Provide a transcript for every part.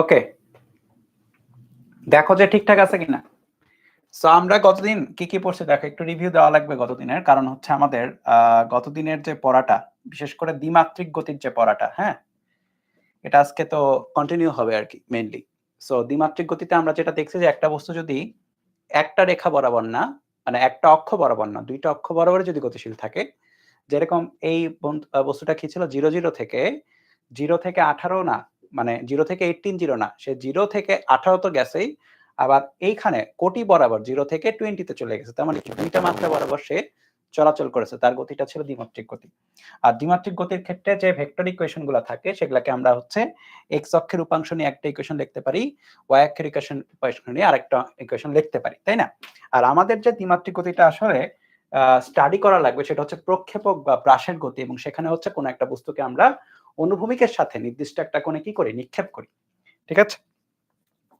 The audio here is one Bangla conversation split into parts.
ওকে, দেখো যে ঠিকঠাক আছে কিনা। সো আমরা গতদিন কি কি পড়ছি দেখো, একটু রিভিউ দেওয়া লাগবে গতদিনের, কারণ হচ্ছে আমাদের গতদিনের যে পড়াটা, বিশেষ করে দ্বিমাত্রিক গতির যে পড়াটা, হ্যাঁ, এটা আজকে তো কন্টিনিউ হবে আর কি মেইনলি। সো দ্বিমাত্রিক গতিতে আমরা যেটা দেখছি যে একটা বস্তু যদি একটা রেখা বরাবর না, মানে একটা অক্ষ বরাবর না, দুইটা অক্ষ বরাবর যদি গতিশীল থাকে, যেরকম এই বস্তুটা কি ছিল, 0 থেকে 18 না, মানে 0 থেকে 18 জিরো না, সে 0 থেকে 18 তো গেছেই, আবার এইখানে কোটি বরাবর 0 থেকে 20 তে চলে গেছে, তার মানে দুইটা মাত্রা বরাবর সে চলাচল করেছে, তার গতিটা ছিল দ্বিমাত্রিক গতি। আর দ্বিমাত্রিক গতির ক্ষেত্রে যে ভেক্টর ইকুয়েশন গুলো থাকে সেগুলোকে আমরা হচ্ছে এক্স অক্ষের উপাংশ নিয়ে একটা ইকুয়েশন লিখতে পারি, ওয়াই অক্ষের ইকুয়েশন নিয়ে আরেকটা ইকুয়েশন লিখতে পারি, তাই না? আর আমাদের যে দ্বিমাত্রিক গতিটা আসলে স্টাডি করা লাগবে সেটা হচ্ছে প্রক্ষেপক বা ব্রাশের গতি, এবং সেখানে হচ্ছে কোনো একটা বস্তুকে আমরা অনুভূমিকের সাথে নির্দিষ্ট একটা কোণে কি করি, নিক্ষেপ করি, ঠিক আছে,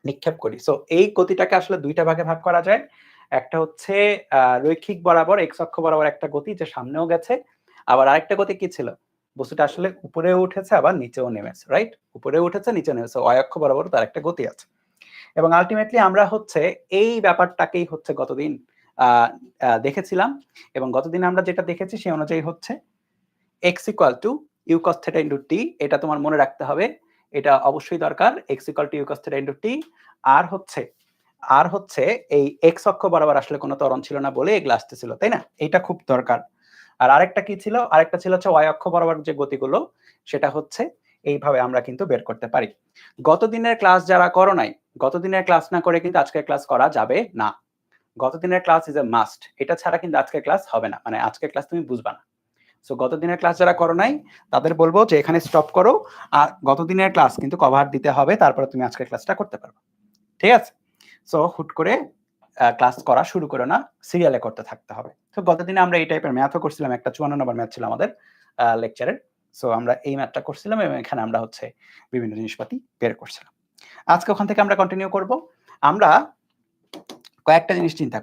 নিক্ষেপ করি। সো এই গতিটাকে আসলে দুইটা ভাগে ভাগ করা যায়। একটা হচ্ছে রৈখিক বরাবর এক্স অক্ষ বরাবর একটা গতি যে সামনেও গেছে, আবার আরেকটা গতি কি ছিল, বস্তুটা আসলে উপরেও উঠেছে আবার নিচেও নেমেছে, রাইট, উপরেও উঠেছে নিচেও নেমেছে, ওয়াই অক্ষ বরাবর তার একটা গতি আছে। এবং আলটিমেটলি আমরা হচ্ছে এই ব্যাপারটাকেই হচ্ছে গতদিন দেখেছিলাম, এবং গতদিন আমরা যেটা দেখেছি সেই অনুযায়ী হচ্ছে x = u cos θ * t, এটা তোমার মনে রাখতে হবে, এটা অবশ্যই দরকার, x = u cos θ * t। আর হচ্ছে এই x অক্ষ বরাবর আসলে কোনো ত্বরণ ছিল না বলে এগুলো আসতেছিল, তাই না, এটা খুব দরকার। আর আরেকটা কি ছিল, আরেকটা ছিল হচ্ছে y অক্ষ বরাবর যে গতিগুলো, সেটা হচ্ছে এইভাবে আমরা কিন্তু বের করতে পারি। গতদিনের ক্লাস যারা করো নাই, গতদিনের ক্লাস না করে কিন্তু আজকের ক্লাস করা যাবে না। গতদিনের ক্লাস ইজ এ মাস্ট, এটা ছাড়া কিন্তু আজকের ক্লাস হবে না, মানে আজকের ক্লাস তুমি বুঝবা না। সো গতদিনের ক্লাস যারা করো নাই তাদের বলবো যে এখানে স্টপ করো, আর গতদিনের ক্লাস কিন্তু কভার দিতে হবে, তারপরে তুমি আজকের ক্লাসটা করতে পারবে, ঠিক আছে? সো হুট করে ক্লাস করা শুরু করো না, সিরিয়ালে করতে থাকতে হবে। তো গতদিনে আমরা এই টাইপের ম্যাথও করছিলাম, একটা 54 নম্বর ম্যাথ ছিল আমাদের লেকচারের। সো আমরা এই ম্যাথটা করছিলাম এবং এখানে আমরা হচ্ছে বিভিন্ন জিনিসপাতি বের করছিলাম। আজকে ওখান থেকে আমরা কন্টিনিউ করব। আমরা কয়েকটা জিনিস চিন্তা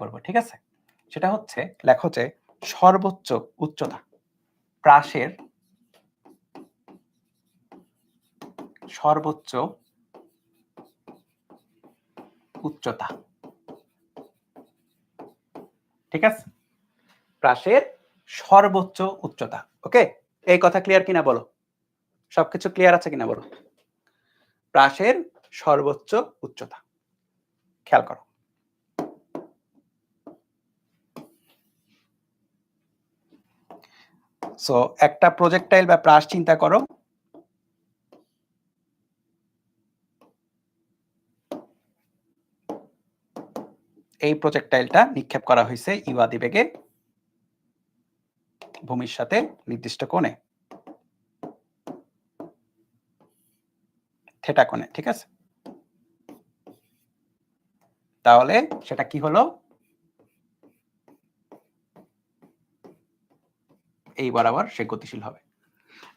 করব, ঠিক আছে? সেটা হচ্ছে লেখো যে সর্বোচ্চ উচ্চতা, প্রাসের সর্বোচ্চ উচ্চতা, ঠিক আছে, প্রাসের সর্বোচ্চ উচ্চতা। ওকে, এই কথা ক্লিয়ার কিনা বলো, সবকিছু ক্লিয়ার আছে কিনা বলো। প্রাসের সর্বোচ্চ উচ্চতা, খেয়াল করো। সো একটা প্রজেক্টাইল বা প্রাস চিন্তা করো, এই প্রজেক্টাইলটা নিক্ষেপ করা হয়েছে ইউ আদিবেগে ভূমির সাথে নির্দিষ্ট কোণে, থিটা কোণে, ঠিক আছে? তাহলে সেটা কি হলো, এই বরাবর সে গতিশীল হবে।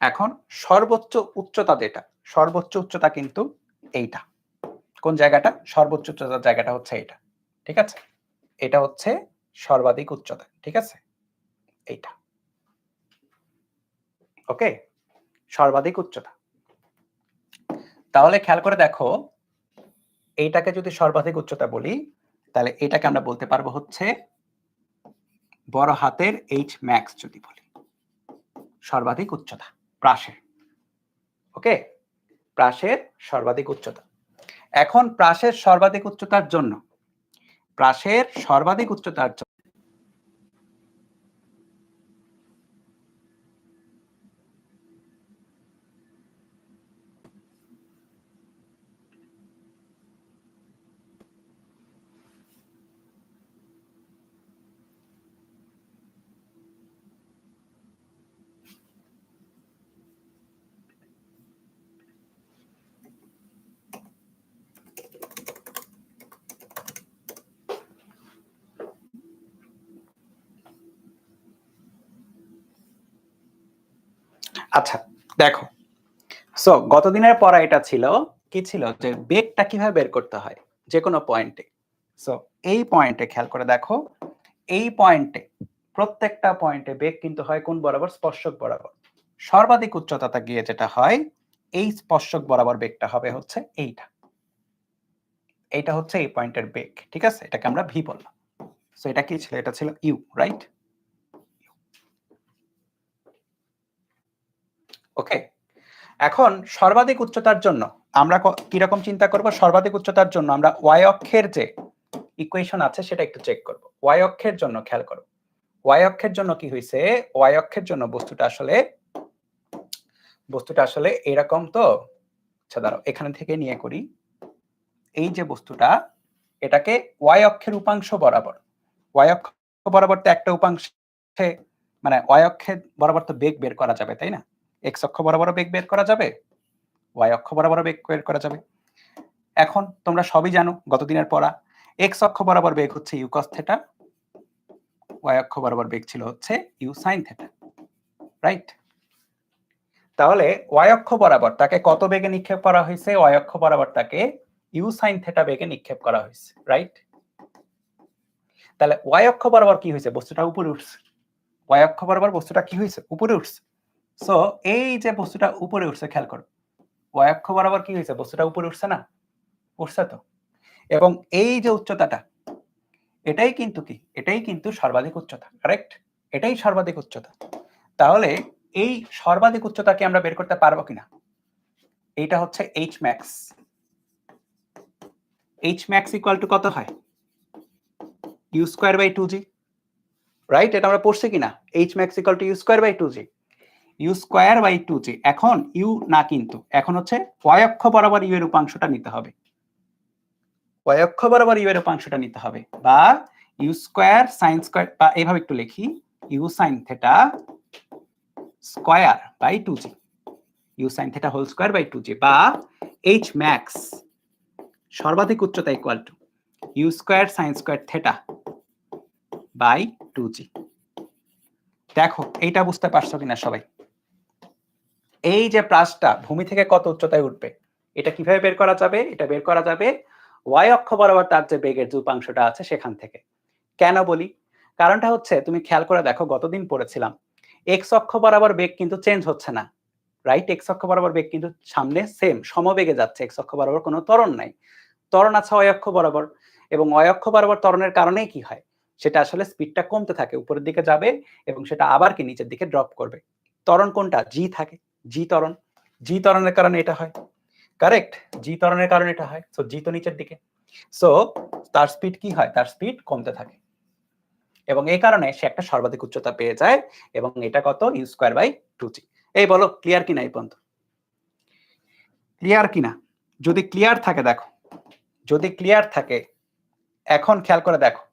এখন সর্বোচ্চ উচ্চতা যেটা, সর্বোচ্চ উচ্চতা কিন্তু এইটা, কোন জায়গাটা, সর্বোচ্চ উচ্চতার জায়গাটা হচ্ছে এটা, ঠিক আছে? এটা হচ্ছে সর্বাধিক উচ্চতা, ঠিক আছে, এইটা। ওকে, সর্বাধিক উচ্চতা। তাহলে খেয়াল করে দেখো, এইটাকে যদি সর্বাধিক উচ্চতা বলি, তাহলে এটাকে আমরা বলতে পারবো হচ্ছে বড় হাতের H max যদি বলি, সর্বাধিক উচ্চতা প্রাসের। ওকে, প্রাসের সর্বাধিক উচ্চতা। এখন প্রাসের সর্বাধিক উচ্চতার জন্য, প্রাসের সর্বাধিক উচ্চতার জন্য আচ্ছা দেখো, সো গতদিনের পড়া এটা ছিল কি, ছিল যে বেগটা কিভাবে বের করতে হয় যে কোনো পয়েন্টে। সো এই পয়েন্টে খেয়াল করে দেখো, এই পয়েন্টে প্রত্যেকটা পয়েন্টে বেগ কিন্তু হয় কোন বরাবর, স্পর্শক বরাবর। সর্বাধিক উচ্চতাতে গিয়ে যেটা হয়, এই স্পর্শক বরাবর বেগটা হবে হচ্ছে এইটা, এইটা হচ্ছে এই পয়েন্টের বেগ, ঠিক আছে? এটাকে আমরা ভি বললাম। সো এটা কি ছিল? এটা ছিল ইউ, রাইট? ওকে, এখন সর্বাধিক উচ্চতার জন্য আমরা কিরকম চিন্তা করব? সর্বাধিক উচ্চতার জন্য আমরা ওয়াই অক্ষের যে ইকুয়েশন আছে সেটা একটু চেক করব। ওয়াই অক্ষের জন্য খেয়াল করো, ওয়াই অক্ষের জন্য কি হয়েছে? ওয়াই অক্ষের জন্য বস্তুটা আসলে এরকম তো। আচ্ছা দাঁড়াও, এখানে থেকে নিয়ে করি। এই যে বস্তুটা, এটাকে ওয়াই অক্ষের উপাংশ বরাবর, ওয়াই অক্ষ বরাবর তো একটা উপাংশে, মানে ওয়াই অক্ষের বরাবর তো বেগ বের করা যাবে, তাই না? এক্স অক্ষ বরাবর বেগ বের করা যাবে, ওয়াই অক্ষ বরাবর বেগ বের করা যাবে। এখন তোমরা সবই জানো গতদিনের পড়া, এক্স অক্ষ বরাবর বেগ হচ্ছে ইউ কস থিটা, ওয়াই অক্ষ বরাবর বেগ ছিল হচ্ছে ইউ সাইন থিটা, রাইট? তাহলে ওয়াই অক্ষ বরাবর তাকে কত বেগে নিক্ষেপ করা হয়েছে? ওয়াই অক্ষ বরাবর তাকে ইউ সাইন থিটা বেগে নিক্ষেপ করা হয়েছে, রাইট? তাহলে ওয়াই অক্ষ বরাবর কি হয়েছে? বস্তুটা উপরে উঠছে। ওয়াই অক্ষ বরাবর বস্তুটা কি হয়েছে? উপরে উঠছে। সো এই যে বস্তুটা উপরে উঠছে, খেয়াল করো, ওয়াই অক্ষ বরাবর কি হয়েছে? বস্তুটা উপরে উঠছে না? উঠছে তো। এবং এই যে উচ্চতাটা, এটাই কিন্তু কি? এটাই কিন্তু সর্বাধিক উচ্চতা, কারেক্ট? এটাই সর্বাধিক উচ্চতা। তাহলে এই সর্বাধিক উচ্চতাকে আমরা বের করতে পারবো কিনা? এইটা হচ্ছে h max. H max equal to কত হয়? You square by 2g, right? এটা আমরা পড়ছি কিনা? H max equal to you square by 2g, u square by 2g। এখন ইউ না, কিন্তু এখন হচ্ছে ওয়াই অক্ষ বরাবর ইউ এর উপাংশটা নিতে হবে, ওয়াই অক্ষ বরাবর ইউ এর উপাংশটা নিতে হবে, বা ইউ স্কয়ার সাইন স্কয়ার, বা এইভাবে একটু লিখি, u sine theta square by 2g, u sine theta whole square by 2g, বা এইচ ম্যাক্স সর্বাধিক উচ্চতা equal to you square sine square theta by 2g। দেখো এইটা বুঝতে পারছো কিনা সবাই? এই যে প্রাসটা ভূমি থেকে কত উচ্চতায় উঠবে, এটা কিভাবে বের করা যাবে? এটা বের করা যাবে ওয়াই অক্ষ বরাবর তার যে বেগের যে উপাংশটা আছে সেখান থেকে। কেন বলি? কারণটা হচ্ছে, তুমি খেয়াল করে দেখো, গতদিন পড়েছিলাম এক্স অক্ষ বরাবর বেগ কিন্তু চেঞ্জ হচ্ছে না, রাইট? এক্স অক্ষ বরাবর বেগ কিন্তু সামনে সেম সমবেগে যাচ্ছে, এক্স অক্ষ বরাবর কোনো ত্বরণ নাই, ত্বরণ আছে ওয়াই অক্ষ বরাবর। এবং ওয়াই অক্ষ বরাবর ত্বরণের কারণেই কি হয়? সেটা আসলে স্পিডটা কমতে থাকে, উপরের দিকে যাবে এবং সেটা আবার কি নিচের দিকে ড্রপ করবে। ত্বরণ কোনটা? জি থাকে, জি ত্বরণ। জি ত্বরণের কারণে এটা হয়, কারেক্ট? জি ত্বরণের কারণে এটা হয়। সো জি তো নিচের দিকে, সো তার স্পিড কি হয়? তার স্পিড কমতে থাকে, এবং এই কারণে সে একটা সর্বাধিক উচ্চতা পেয়ে যায়, এবং এটা কত? You square by 2g। এই বলো ক্লিয়ার কিনা? এই পর্যন্ত ক্লিয়ার কিনা? যদি ক্লিয়ার থাকে দেখো, যদি ক্লিয়ার থাকে, এখন খেয়াল করে দেখো,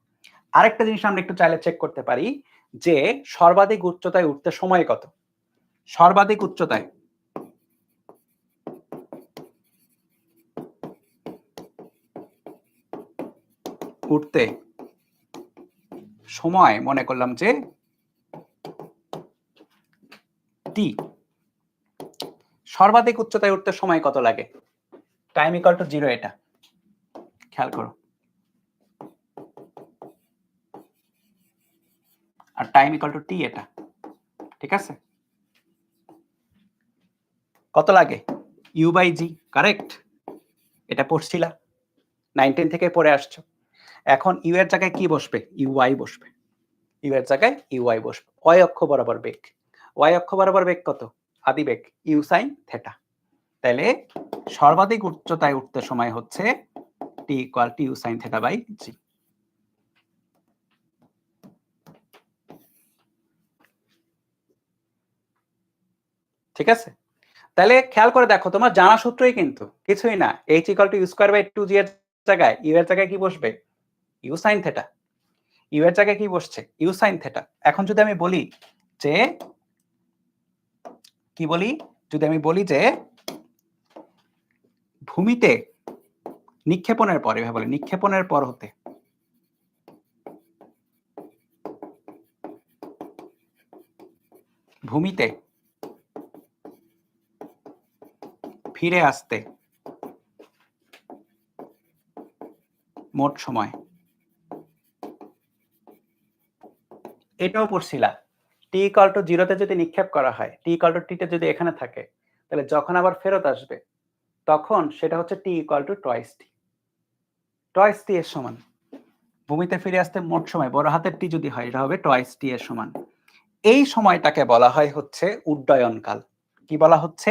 আরেকটা জিনিস আমরা একটু চাইলে চেক করতে পারি যে সর্বাধিক উচ্চতায় উঠতে সময় কত? সর্বাধিক উচ্চতায় উঠতে সময় মনে করলাম যে টি, সর্বাধিক উচ্চতায় উঠতে সময় কত লাগে? টাইম ইকুয়াল টু 0, এটা খেয়াল করো, আর টাইম ইকুয়াল টু টি, এটা ঠিক আছে? কত লাগে? U by g, correct? এটা পড়ছিলা, 9-10 থেকে পড়ে আসছো। এখন ইউ এর জায়গায় কি বসবে? ইউআই বসবে, ইউ এর জায়গায় ইউআই বসবে। ওয়াই অক্ষ বরাবর বেগ, ওয়াই অক্ষ বরাবর বেগ কত? আদি বেগ ইউ সাইন থিটা। তাহলে সর্বাধিক উচ্চতায় উঠতে সময় হচ্ছে T equal to U sine theta by G. ঠিক আছে? তাহলে খেয়াল করে দেখো, তোমার জানা সূত্রই কিন্তু কিছুই না, h equal to you square by 2g এর জায়গায় ইউ এর জায়গায় কি বসবে? You sine theta. ইউ এর জায়গায় কি বসছে? U sine theta. এখন যদি আমি বলি যে, কি বলি? যদি আমি বলি যে ভূমিতে নিক্ষেপণের পর, এভাবে বলে, নিক্ষেপণের পর হতে ভূমিতে ফিরে আসতে মোট সময়, এটাও পড়ছিলা। টি ইকুয়াল টু 0 তে যদি নিক্ষেপ করা হয়, টি ইকুয়াল টু টি তে যদি এখানে থাকে, তাহলে যখন আবার ফেরত আসবে তখন সেটা হচ্ছে t ইকুয়াল টু টয়েস টি এর সমান। ভূমিতে ফিরে আসতে মোট সময় বড় হাতের টি যদি হয় এটা হবে টয়েস টি এর সমান। এই সময়টাকে বলা হয় হচ্ছে উড্ডয়নকাল। কি বলা হচ্ছে?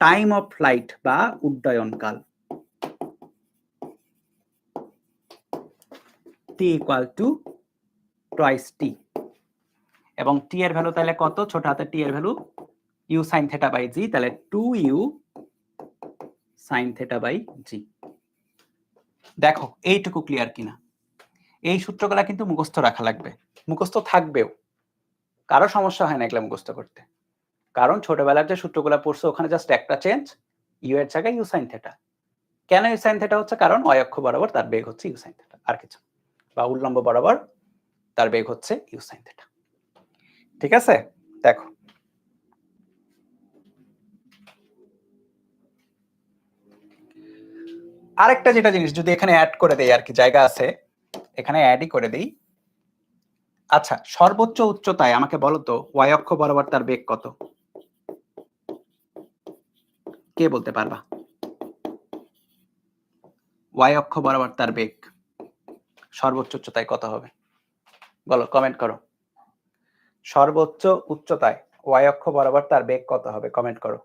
টাইম অফ ফ্লাইট বা উড্ডয়নকাল। টি ইকুয়াল টু টয়েস টি, এবং টি এর ভ্যালু তাহলে কত? ছোট হাতের টি এর value U sine theta by G, তাহলে 2u সাইন থেটা বাই জি। দেখো এইটুকু ক্লিয়ার কিনা? এই সূত্রগুলা কিন্তু মুখস্থ রাখা লাগবে, মুখস্থ থাকবেও, কারো সমস্যা হয় না এগুলা মুখস্থ করতে, কারণ ছোটবেলার যে সূত্রগুলা পড়ছো ওখানে জাস্ট একটা চেঞ্জ, ইউ এর জায়গায় ইউ সাইন থেটা। কেন ইউ সাইন থেটা হচ্ছে? কারণ অয় অক্ষ বরাবর তার বেগ হচ্ছে ইউ সাইন থেটা, আর কিছু, বা উল্লম্ব বরাবর তার বেগ হচ্ছে ইউ সাইন থেটা। ঠিক আছে? দেখো আরেকটা যেটা জিনিস যদি এখানে অ্যাড করে দেই, আর কি জায়গা আছে এখানে অ্যাডই করে দেই। আচ্ছা, সর্বোচ্চ উচ্চতায় আমাকে বলো তো ওয়াই অক্ষ বরাবর তার বেগ কত? কে বলতে পারবা? ওয়াই অক্ষ বরাবর তার বেগ সর্বোচ্চ উচ্চতায় কত হবে? বলো, কমেন্ট করো। সর্বোচ্চ উচ্চতায় ওয়াই অক্ষ বরাবর তার বেগ কত হবে? কমেন্ট করো।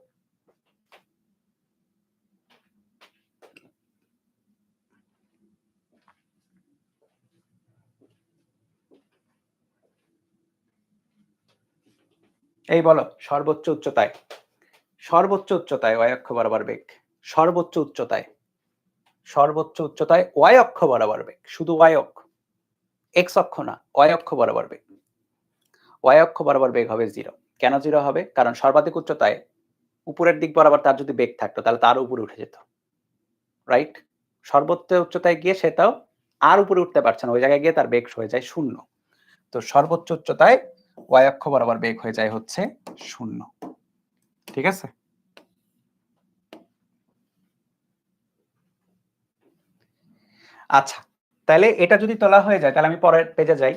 এই বলো, সর্বোচ্চ উচ্চতায়, সর্বোচ্চ উচ্চতায় ওয়াই অক্ষ বরাবর বেগ, সর্বোচ্চ উচ্চতায়, সর্বোচ্চ উচ্চতায় ওয়াই অক্ষ বরাবর বেগ, শুধু ওয়াই অক্ষ, এক্স অক্ষ না, ওয়াই অক্ষ বরাবর বেগ। ওয়াই অক্ষ বরাবর বেগ হবে 0। কেন 0 হবে? কারণ সর্বাধিক উচ্চতায় উপরের দিক বরাবর তার যদি বেগ থাকতো তাহলে তার উপরে উঠে যেত, রাইট? সর্বোচ্চ উচ্চতায় গিয়ে সেটাও আর উপরে উঠতে পারছে না, ওই জায়গায় গিয়ে তার বেগ হয়ে যায় 0। তো সর্বোচ্চ উচ্চতায় ওয়াই অক্ষ বরাবর বেগ হয়ে যায় হচ্ছে 0। ঠিক আছে? আচ্ছা, তাহলে এটা যদি তোলা হয়ে যায় তাহলে আমি পরের পেজে যাই।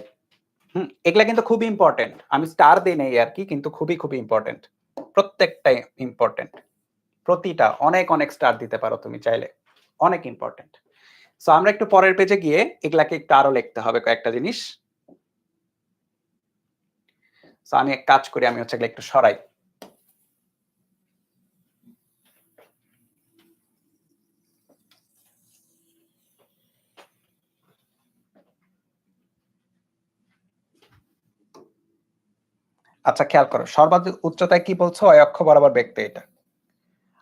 এগুলা কিন্তু খুবই ইম্পর্টেন্ট, আমি স্টার দিই নেই আর কি, কিন্তু খুবই খুবই ইম্পর্টেন্ট, প্রত্যেকটাই ইম্পর্টেন্ট, প্রতিটা অনেক অনেক স্টার দিতে পারো তুমি চাইলে, অনেক ইম্পর্টেন্ট। সো আমরা একটু পরের পেজে গিয়ে এগুলাকে একটু আরো লিখতে হবে কয়েকটা জিনিস। সো আমি এক কাজ করি, আমি হচ্ছে এগুলা একটু সরাই। আচ্ছা, খেয়াল করো, সর্বাধিক উচ্চতায় কি বলছো? ওয়াই অক্ষ বরাবর বেগ তো এটা,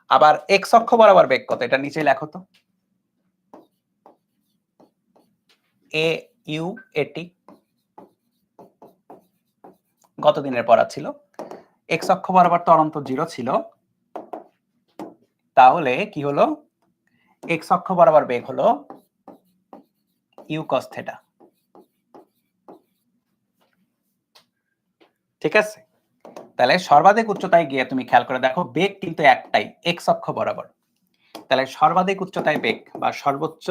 আবার এক্স অক্ষ বরাবর বেগ কত? এটা নিচে লেখো তো, এ ইউ এটি গত দিনের পড়া ছিল। এক্স অক্ষ বরাবর তো অনন্ত 0 ছিল, তাহলে কি হলো? এক্স অক্ষ বরাবর বেগ হলো ইউ কস থেটা। ঠিক আছে? তাহলে সর্বাধিক উচ্চতায় গিয়ে তুমি খেয়াল করে দেখো বেগ কিন্তু একটাই, এক্স অক্ষ বরাবর। তাহলে সর্বাধিক উচ্চতায় বেগ বা সর্বোচ্চ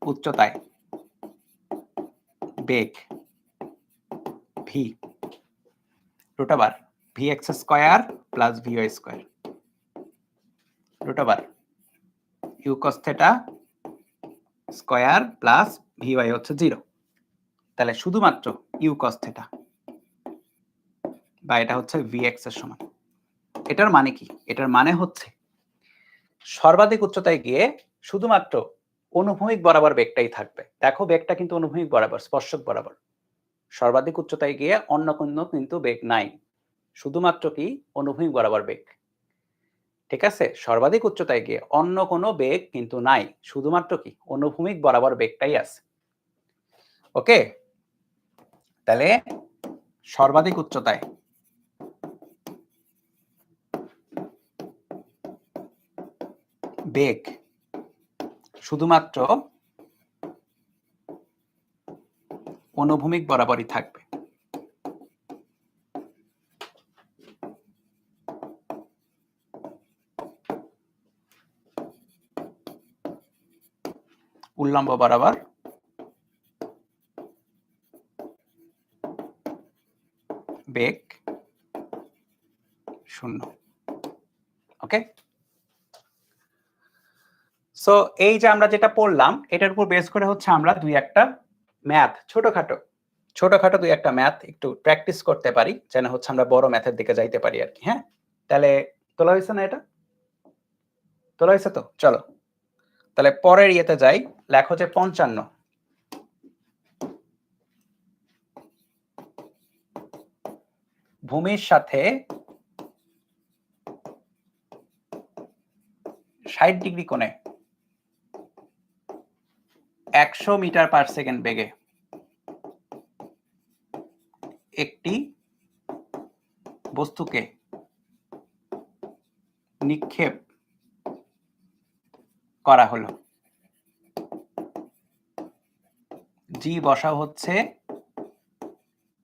উচ্চতায় বেগ V root over V X square plus V Y square root over U cos theta square plus V Y হচ্ছে 0। তাহলে শুধুমাত্র ইউ কস থেটা, বা এটা হচ্ছে ভি এক্স এর সমান। এটার মানে কি? এটার মানে হচ্ছে সর্বাধিক উচ্চতায় গিয়ে শুধুমাত্র অনুভূমিক বরাবর বেগটাই থাকবে। দেখো বেগটা কিন্তু অনুভূমিক বরাবর, স্পর্শক বরাবর। সর্বাধিক উচ্চতায় গিয়ে অন্য কোনো কিন্তু বেগ নাই, শুধুমাত্র কি অনুভূমিক বরাবর বেগ। ঠিক আছে? সর্বাধিক উচ্চতায় গিয়ে অন্য কোনো বেগ কিন্তু নাই, শুধুমাত্র কি অনুভূমিক বরাবর বেগটাই আছে। ওকে? তাহলে সর্বাধিক উচ্চতায় বেগ শুধুমাত্র অনুভূমিক বরাবরই থাকবে। উল্লম্ব বরাবর বেগ শূন্য। ওকে, সো এই যে আমরা যেটা পড়লাম এটার উপর বেস করে হচ্ছে আমরা দুই একটা ম্যাথ ছোটখাটো দুই একটা ম্যাথ একটু প্র্যাকটিস করতে পারি, যেন হচ্ছে আমরা বড় ম্যাথের দিকে যাইতে পারি আর কি। হ্যাঁ, তাহলে তোলা হয়েছে না? এটা তোলা হয়েছে তো? চলো তাহলে পরের ইয়েতে যাই। লেখো যে 55 ভূমির সাথে 60 ডিগ্রি কোণে 100 মিটার পার সেকেন্ড বেগে একটি বস্তুকে নিক্ষেপ করা হলো। জি বসাও হচ্ছে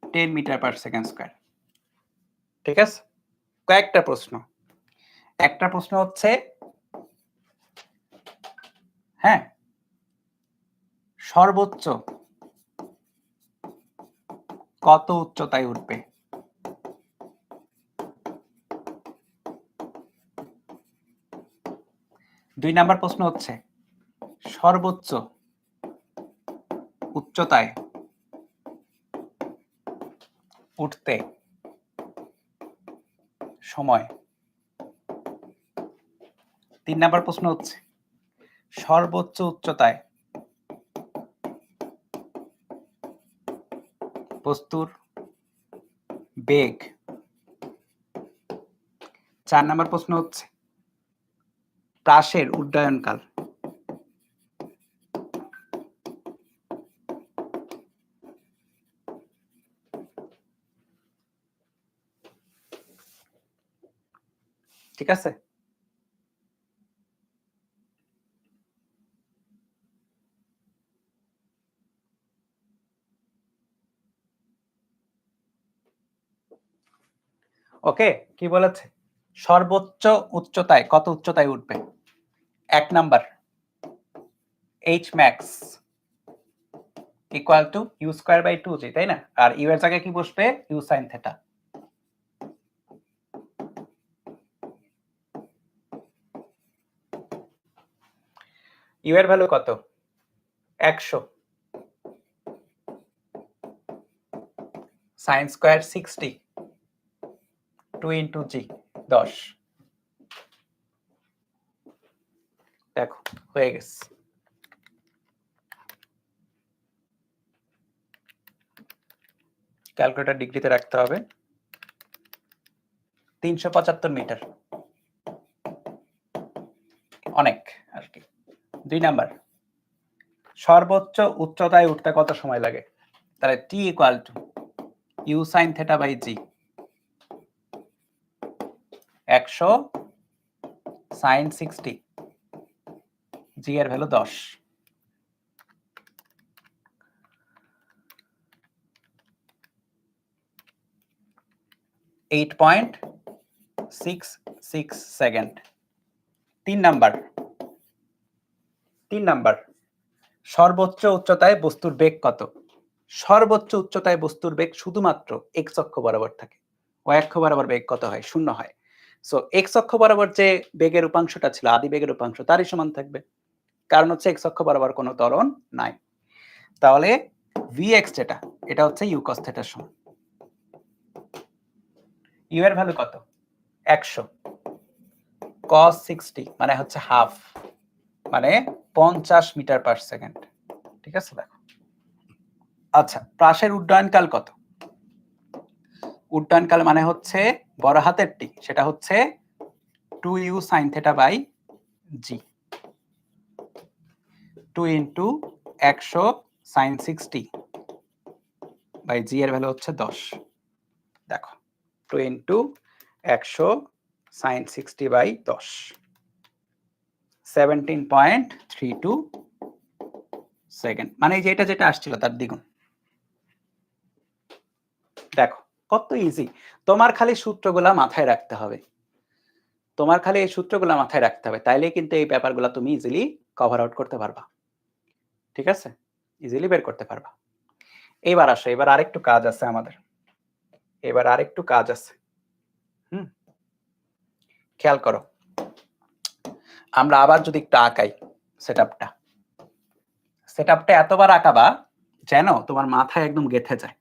10 মিটার পার সেকেন্ড স্কয়ার। ঠিক আছে, কয়েকটা প্রশ্ন। একটা প্রশ্ন হচ্ছে, হ্যাঁ, সর্বোচ্চ কত উচ্চতায় উঠবে? দুই নাম্বার প্রশ্ন হচ্ছে, সর্বোচ্চ উচ্চতায় উঠতে সময়। তিন নাম্বার প্রশ্ন হচ্ছে, সর্বোচ্চ উচ্চতায় বস্তুর বেগ। চার নাম্বার প্রশ্ন হচ্ছে, প্রাসের উড্ডয়নকাল। ঠিক আছে, ওকে। কি বলেছে? সর্বোচ্চ উচ্চতায় কত উচ্চতায় উঠবে? এক number h max equal to u square by 2g, তাই না? আর u এর জায়গায় কি বসবে? u sin theta. u এর ভ্যালু কত? 100 sin স্কয়ার 60 2 ইনটু g 10। দেখো হয়ে গেছে। ক্যালকুলেটর ডিগ্রিতে রাখতে হবে। 375 মিটার, অনেক আর কি। দুই নাম্বার, সর্বোচ্চ উচ্চতায় উঠতে কত সময় লাগে? তাহলে t equal to u sin theta by g, 100 sin 60, g এর ভ্যালু 10। 8.66 সেকেন্ড। তিন নাম্বার, সর্বোচ্চ উচ্চতায় বস্তুর বেগ কত? সর্বোচ্চ উচ্চতায় বস্তুর বেগ শুধুমাত্র x অক্ষ বরাবর থাকে, y অক্ষ বরাবর বেগ কত হয়? 0 হয়। সো x অক্ষ বরাবর যে বেগের উপাংশটা ছিল, আদি বেগের উপাংশ, তারই সমান থাকবে, কারণ হচ্ছে x অক্ষ বরাবর কোনো ত্বরণ নাই। তাহলে vx যেটা, এটা হচ্ছে u cos থিটার সমান। u এর ভ্যালু কত? 100 cos 60 মানে হচ্ছে হাফ, মানে 50 মিটার পার সেকেন্ড। ঠিক আছে, দেখো। আচ্ছা, প্রাসের উড্ডয়নকাল কত? উড্ডয়নকাল মানে হচ্ছে বড় হাতের টি, সেটা হচ্ছে 2u sin theta by g, 2 into 100 sin 60 by g এর ভ্যালু হচ্ছে 10। দেখো 2 ইনটু 100 sin 60 বাই 10, 17.32 সেকেন্ড, মানে যেটা যেটা আসছিল তার দ্বিগুণ। দেখো কত ইজি। তোমার খালি সূত্রগুলা মাথায় রাখতে হবে, তোমার খালি এই সূত্রগুলা মাথায় রাখতে হবে, তাইলেই কিন্তু এই ব্যাপারগুলা তুমি ইজিলি কভার আউট করতে পারবা। ঠিক আছে, ইজিলি বের করতে পারবা। এবার আসো, এবার আরেকটু কাজ আছে আমাদের, এবার আরেকটু কাজ আছে। খেয়াল করো, আমরা আবার যদি একটু আঁকাই সেটআপটা এতবার আঁকাবা যেন তোমার মাথায় একদম গেঁথে যায়,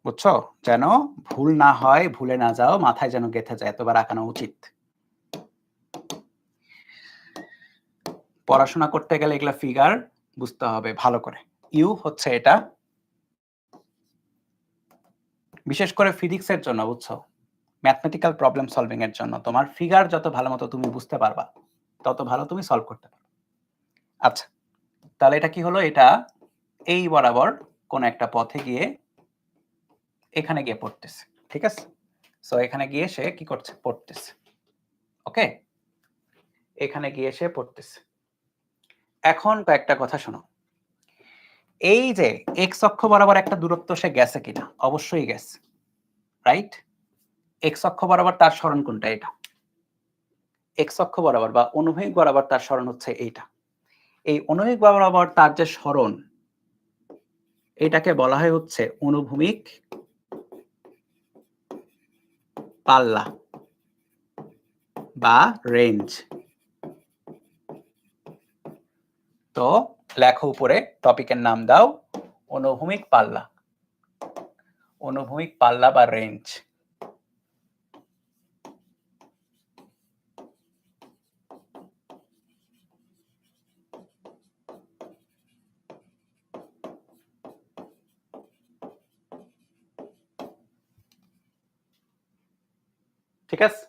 বুঝছো? যেন ভুল না হয়, ভুলে না যাও, মাথায় যেন গেঁথে যায়, এতবার আঁকানো উচিত। পড়াশোনা করতে গেলে এগুলা ফিগার বুঝতে হবে ভালো করে। ইউ হচ্ছে এটা, বিশেষ করে ফিজিক্সের জন্য, বুঝছো? ম্যাথমেটিক্যাল প্রবলেম সলভিং এর জন্য তোমার ফিগার যত ভালো মতো তুমি বুঝতে পারবা তত ভালো তুমি সলভ করতে পারবে। আচ্ছা, তাহলে এটা কি হলো? এটা এই বরাবর কোন একটা পথে গিয়ে এখানে গিয়ে পড়তেছে, ঠিক আছে? সো এখানে গিয়ে সে কি করছে? পড়তেছে। ওকে, এখানে গিয়ে সে পড়তেছে। এখন কয়েকটা কথা শোনো, এই যে এক্স অক্ষ বরাবর একটা দূরত্ব সে গেছে কিনা? অবশ্যই গেছে, রাইট? এক্স অক্ষ বরাবর তার সরণ কোনটা? এটা এক্স অক্ষ বরাবর বা অনুভূমিক বরাবর তার সরণ হচ্ছে এইটা। এই অনুভূমিক বরাবর তার যে সরণ, এটাকে বলা হয় হচ্ছে অনুভূমিক পাল্লা বা রেঞ্জ। তো লেখো উপরে, টপিকের নাম দাও অনুভূমিক পাল্লা, অনুভূমিক পাল্লা বা রেঞ্জ। ঠিক আছে,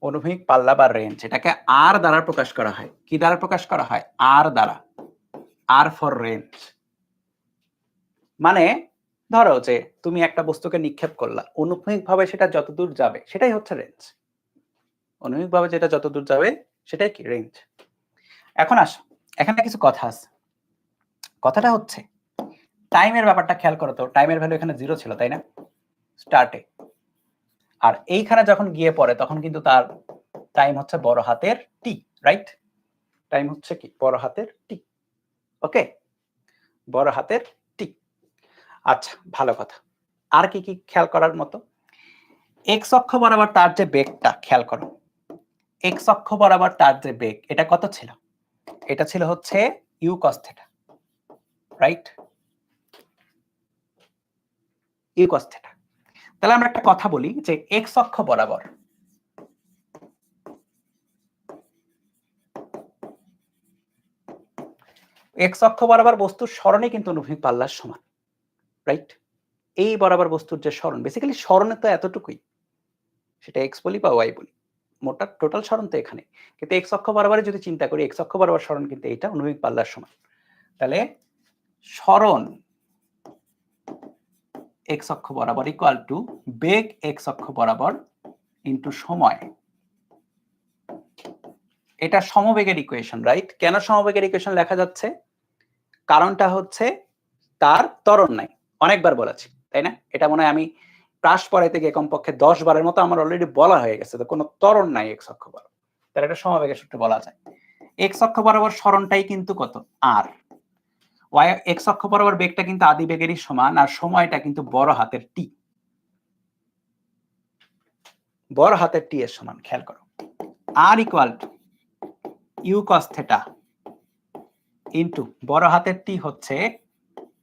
অনুভূমিক পাল্লা বা রেঞ্জ, এটাকে আর দ্বারা প্রকাশ করা হয়। কি দ্বারা প্রকাশ করা হয়? আর দ্বারা, আর ফর রেঞ্জ। মানে ধরো যে তুমি একটা বস্তুকে নিক্ষেপ করলা, অনুভূমিক ভাবে সেটা যতদূর যাবে সেটাই হচ্ছে রেঞ্জ। অনুভূমিক ভাবে যেটা যতদূর যাবে সেটাই কি? রেঞ্জ। এখন আসো, এখানে কিছু কথা আছে। কথাটা হচ্ছে টাইমের ব্যাপারটা খেয়াল করো তো। টাইমের ভ্যালু এখানে 0 ছিল, তাই না? স্টার্টে। আর এইখানে যখন গিয়ে পড়ে তখন কিন্তু তার টাইম হচ্ছে বড় হাতের টি, রাইট? টাইম হচ্ছে কি? বড় হাতের টি। ওকে, বড় হাতের টি। আচ্ছা, ভালো কথা। আর কি কি খেয়াল করার মতো? এক্স অক্ষ বরাবর তার যে বেগটা খেয়াল করো, এক্স অক্ষ বরাবর তার যে বেগ, এটা কত ছিল? এটা ছিল হচ্ছে u cos theta, right? U cos theta. তাহলে আমরা একটা কথা বলি যে এক্স অক্ষ বরাবর এক্স অক্ষ বরাবর বস্তুর সরণে কিন্তু অনুভূমিক পাল্লার সমান, রাইট? এই বরাবর বস্তুর যে সরণ, বেসিক্যালি সরণে তো এতটুকুই, সেটা এক্স বলি বা ওয়াই বলি, মোটা টোটাল সরণ তো এখানে। কিন্তু এক্স অক্ষ বরাবরে যদি চিন্তা করি, এক্স অক্ষ বরাবর সরণ কিন্তু এইটা অনুভূমিক পাল্লার সমান। তাহলে সরণ এক্স অক্ষ বরাবর ইকুয়াল টু বেগ এক্স অক্ষ বরাবর ইনটু সময়। এটা সমবেগের ইকুয়েশন, রাইট? কেন সমবেগের ইকুয়েশন লেখা যাচ্ছে? কারণটা হচ্ছে তার ত্বরণ নাই। অনেকবার বলেছি, তাই না? এটা মনে হয় আমি ক্লাস পড়াইতে গিয়ে কমপক্ষে 10 বারের মতো আমার অলরেডি বলা হয়ে গেছে, তো কোনো ত্বরণ নাই এক্স অক্ষ বরাবর। তাহলে এটা সমবেগের সূত্রে বলা যায়। এক্স অক্ষ বরাবর সরণটাই কিন্তু কত? আর। ওয়াই এক্স অক্ষ বরাবর বেগটা কিন্তু আদি বেগেরই সমান, আর সময়টা কিন্তু বড় হাতের টি, বড় হাতের টি এর সমান। খেয়াল করো, R equal to U cos theta into বড় হাতের টি হচ্ছে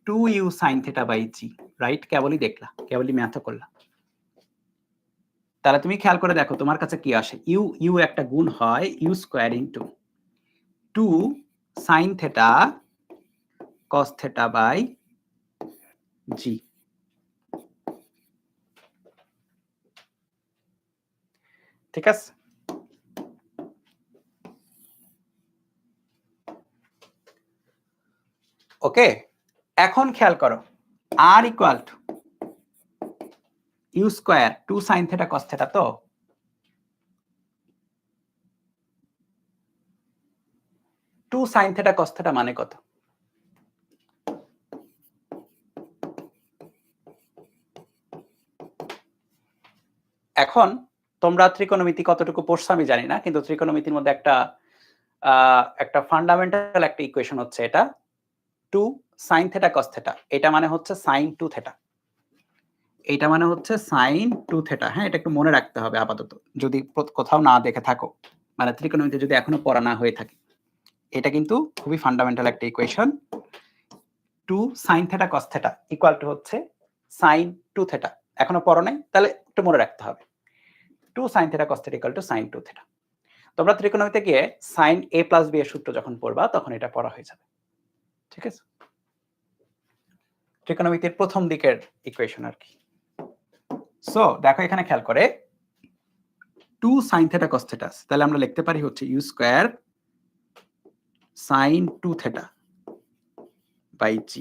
2u sin theta by G, right? কেবলই দেখলা, কেবলই ম্যাথ করলা। তাহলে তুমি খেয়াল করে দেখো তোমার কাছে কি আসে। ইউ ইউ একটা গুণ হয় you square into 2 sin theta cos theta by G. ঠিক আছে, ওকে। এখন খেয়াল করো, R equal to you square 2 sin theta cos theta, তো 2 sin থিটা cos থিটা মানে কত? এখন তোমরা ত্রিকোণমিতি কতটুকু পড়ছো আমি জানি না, কিন্তু ত্রিকোণমিতির মধ্যে একটা ফান্ডামেন্টাল একটা ইকুয়েশন হচ্ছে এটা 2 sin থিটা cos থিটা, এটা মানে হচ্ছে sin 2 থিটা। এইটা মানে হচ্ছে সাইন 2 থিটা। হ্যাঁ, এটা একটু মনে রাখতে হবে আপাতত, যদি কোথাও না দেখে থাকো, মানে ত্রিকোণমিতি যদি এখনো পড়া না হয়ে থাকে। এটা কিন্তু খুবই ফান্ডামেন্টাল একটা equation. 2 sin theta cos theta equal to হচ্ছে sin 2 থিটা। এখনো পড়ো নাই, তাহলে একটু মনে রাখতে হবে। 2 sin theta cos theta equal to sin 2 theta. তোমরা ত্রিকোণমিতিতে গিয়ে sin a প্লাস b এর সূত্র যখন পড়বা তখন এটা পড়া হয়ে যাবে। ঠিক আছে, ত্রিকোণমিতির প্রথম দিকের ইকুয়েশন আর কি। সো দেখো এখানে খেয়াল করে 2 sin থিটা cos থিটা, তাহলে আমরা লিখতে পারি হচ্ছে u square sin 2 theta by g।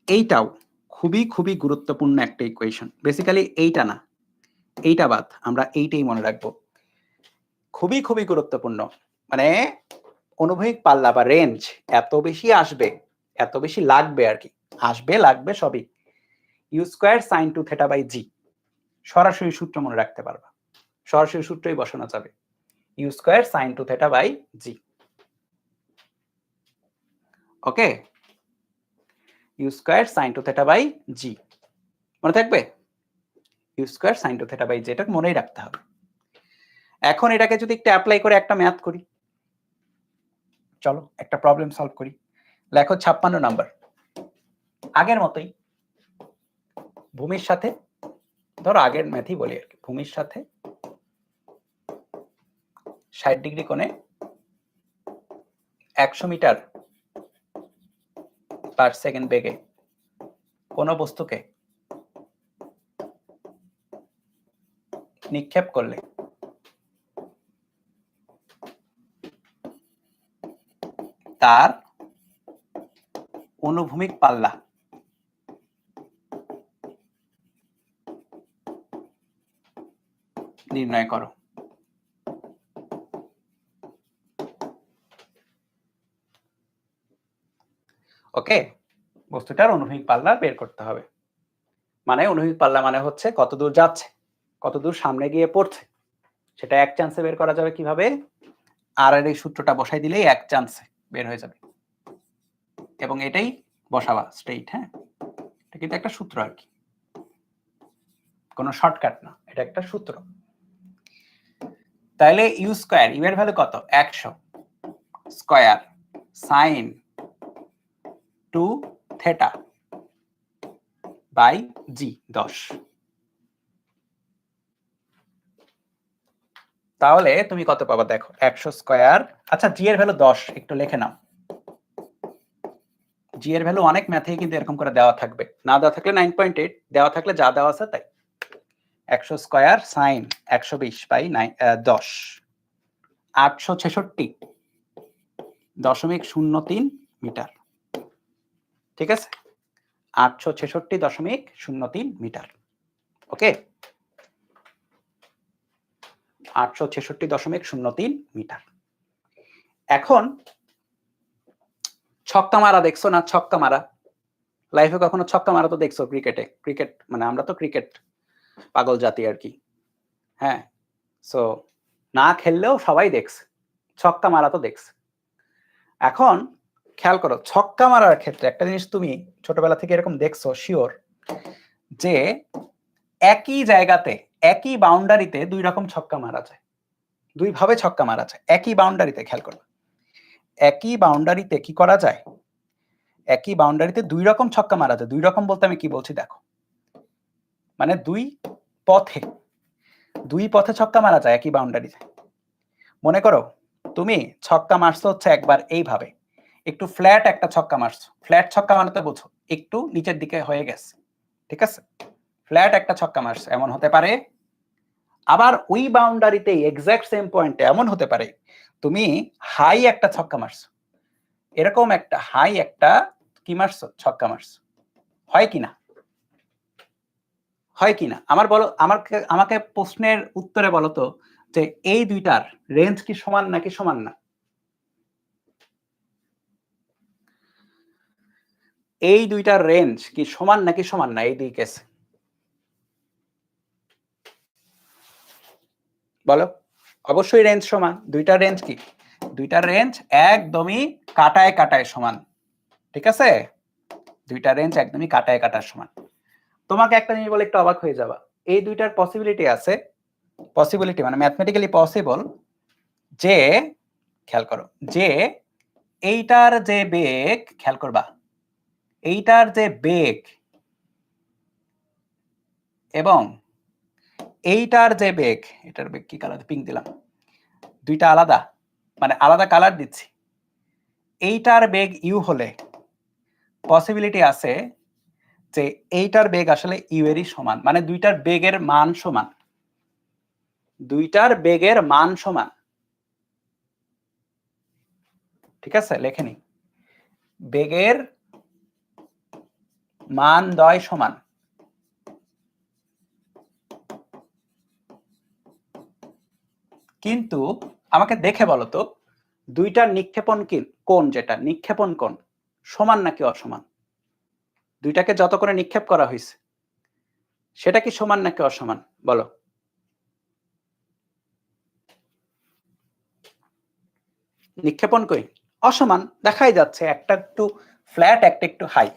এইটাও খুবই খুবই গুরুত্বপূর্ণ একটা ইকুয়েশন। বেসিক্যালি এইটা না, এইটা বাদ, আমরা এইটাই মনে রাখবো। খুবই খুবই গুরুত্বপূর্ণ, মানে অনুভূমিক পাল্লা বা রেঞ্জ এত বেশি আসবে, এত বেশি লাগবে আর কি, আসবে লাগবে সবই। U square sine 2 theta by G, সরাসরি সূত্র মনে রাখতে পারবা, সরাসরি সূত্রই বসানো যাবে, U square sine 2 theta by G. Okay, U square sine 2 theta by G মনে থাকবে, U square sine 2 theta by G, এটা মনেই রাখতে হবে। এখন এটাকে যদি একটু অ্যাপ্লাই করে একটা ম্যাথ করি, চলো একটা প্রবলেম সলভ করি। লেখো 56 নাম্বার, আগের মতোই ভূমির সাথে, ধরো আগের ম্যাথই বলি আর কি, ভূমির সাথে 60 ডিগ্রি কোণে 100 মিটার পার সেকেন্ড বেগে কোন বস্তুকে নিক্ষেপ করলে তার অনুভূমিক পাল্লা নির্ণয় করো। ওকে, বস্তুটার অনুভূমিক পাল্লা বের করতে হবে, মানে অনুভূমিক পাল্লা মানে হচ্ছে কত দূর যাচ্ছে, কত দূর সামনে গিয়ে পড়ছে, সেটা এক চান্সে বের করা যাবে কিভাবে, আর এর এই সূত্রটা বসাই দিলেই এক চান্সে বের হয়ে যাবে, এবং এটাই বসাবা স্ট্রেইট। হ্যাঁ, এটা কিন্তু একটা সূত্র আর কি, কোনো শর্টকাট না, এটা একটা সূত্র। তাহলে ইউ স্কয়ার, ইউ এর ভ্যালু কত, 100 স্কয়ার সাইন 2 থিটা বাই জি 10। তাহলে তুমি কত পাবা দেখো, 100 স্কয়ার, আচ্ছা জি এর ভ্যালু 10 একটু লিখে নাও, জি এর ভ্যালু অনেক ম্যাথে কিন্তু এরকম করে দেওয়া থাকবে, না দেওয়া থাকলে 9.8, দেওয়া থাকলে যা দেওয়া আছে তাই। 100 স্কয়ার সাইন 120 বাই 10, 866.03 মিটার। ঠিক আছে, 866.03 মিটার। ওকে, 866.03 মিটার। এখন ছক্কা মারা দেখছো না, ছক্কা মারা লাইফে কখনো ছক্কা মারা তো দেখছো, ক্রিকেটে, ক্রিকেট মানে আমরা তো ক্রিকেট পাগল জাতি আর কি। হ্যাঁ, সো না খেললেও সবাই দেখছে, ছক্কা মারা তো দেখছে। এখন খেয়াল করো, ছক্কা মারার ক্ষেত্রে একটা জিনিস তুমি ছোটবেলা থেকে এরকম দেখছো শিওর, যে একই জায়গাতে একই বাউন্ডারিতে দুই রকম ছক্কা মারা যায়, দুই ভাবে ছক্কা মারা যায় একই বাউন্ডারিতে। খেয়াল করো, একই বাউন্ডারিতে কি করা যায়, একই বাউন্ডারিতে দুই রকম ছক্কা মারা যায়। দুই রকম বলতে আমি কি বলছি দেখো, মানে দুই পথে ছক্কা মারা যায় একই বাউন্ডারিতে। মনে করো তুমি ছক্কা মারছো হচ্ছে একবার এইভাবে, একটু ফ্ল্যাট একটা ছক্কা মারছো, ফ্ল্যাট ছক্কা মারতে বোঝো একটু নিচের দিকে হয়ে গেছে, ঠিক আছে, ফ্ল্যাট একটা ছক্কা মারছো, এমন হতে পারে। আবার ওই বাউন্ডারিতে এক্সাক্ট সেম পয়েন্টে এমন হতে পারে তুমি হাই একটা ছক্কা মারছো, এরকম একটা হাই একটা কি মারছো, ছক্কা মারছো। হয় কিনা, হয় কিনা আমার বলো, আমাকে প্রশ্নের উত্তরে বলো তো, যে এই দুইটার রেঞ্জ কি সমান নাকি সমান না? এই দুইটার রেঞ্জ কি সমান নাকি সমান না এই দুই কেসে? বলো, অবশ্যই রেঞ্জ সমান। দুইটার রেঞ্জ কি, দুইটার রেঞ্জ একদমই কাটায় কাটায় সমান। ঠিক আছে, দুইটা রেঞ্জ একদমই কাটায় কাটায় সমান। তোমাকে একটা জিনিস বলে একটু অবাক হয়ে যাবা, এই দুইটার পসিবিলিটি আছে, পসিবিলিটি মানে ম্যাথমেটিক্যালি পসিবল যে, খেয়াল করো, যে এইটার যে বেগ, খেয়াল করবা, এইটার যে বেগ এবং এইটার যে বেগ, এটার বেগ কি কালার, পিঙ্ক দিলাম, দুইটা আলাদা, মানে আলাদা কালার দিচ্ছি, এইটার বেগ ইউ হলে পসিবিলিটি আছে যে এইটার বেগ আসলে ইউ এরই সমান, মানে দুইটার বেগের মান সমান, দুইটার বেগের মান সমান। ঠিক আছে, লেখে নি, বেগের মান দ্বয় সমান। কিন্তু আমাকে দেখে বলো তো, দুইটার নিক্ষেপণ কোণ, যেটা নিক্ষেপণ কোণ সমান নাকি অসমান? দুইটাকে যত করে নিক্ষেপ করা হয়েছে সেটা কি সমান নাকি অসমান বলো? নিক্ষেপণ কই অসমান দেখাই যাচ্ছে, একটা একটু ফ্ল্যাট একটা একটু হাই,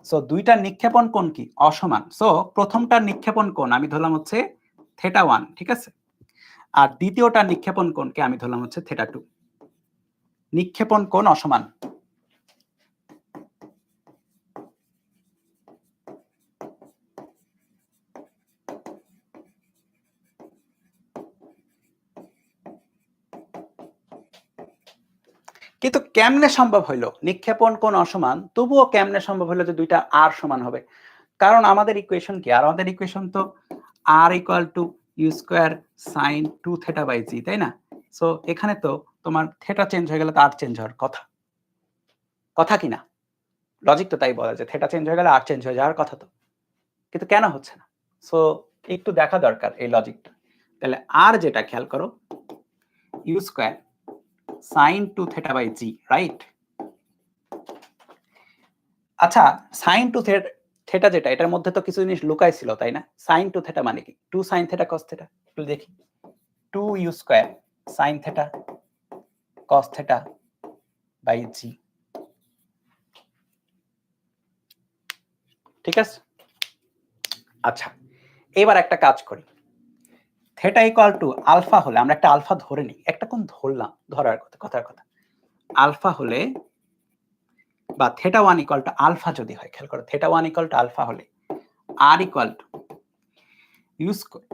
সো দুইটা নিক্ষেপণ কোণ কি অসমান। সো প্রথমটার নিক্ষেপণ কোণ আমি ধরলাম হচ্ছে θ1, ঠিক আছে, আর দ্বিতীয়টার নিক্ষেপণ কোণকে আমি ধরলাম হচ্ছে θ2, নিক্ষেপণ কোণ অসমান। কিন্তু কেমনে সম্ভব হইলো নিক্ষেপণ কোণ অসমান, তবুও কেমনে সম্ভব হইলো যে দুইটা আর সমান হবে? কারণ আমাদের ইকুয়েশন কি, আর আমাদের ইকুয়েশন তো r equal to you square sine 2θ by জি, তাই না? সো এখানে তো তোমার থেটা চেঞ্জ হয়ে গেলে তো আর চেঞ্জ হওয়ার কথা, কথা কি না? লজিক তো তাই বলে যে থেটা চেঞ্জ হয়ে গেলে আর চেঞ্জ হয়ে যাওয়ার কথা তো, কিন্তু কেন হচ্ছে না? সো একটু দেখা দরকার এই লজিকটা। তাহলে আর যেটা খেয়াল করো, U square sine 2θ by G, right? আচ্ছা, সাইন 2θ যেটা, এটার মধ্যে তো কিছু জিনিস লুকাই ছিল, তাই না? সাইন 2θ মানে কি? 2 sin θ cos θ, একটু দেখি, 2 you square sine θ cos θ by G, ঠিক আছে? আচ্ছা, এবার একটা কাজ করি, থেটা ইকুয়াল টু আলফা হলে, আমরা একটা আলফা ধরে নিই, একটা কোণ ধরলাম, ধরার কথা, কথার কথা, আলফা হলে বা θ1 ইকুয়াল টু আলফা যদি হয়, খেয়াল করো, θ1 ইকুয়াল টু আলফা হলে r equal to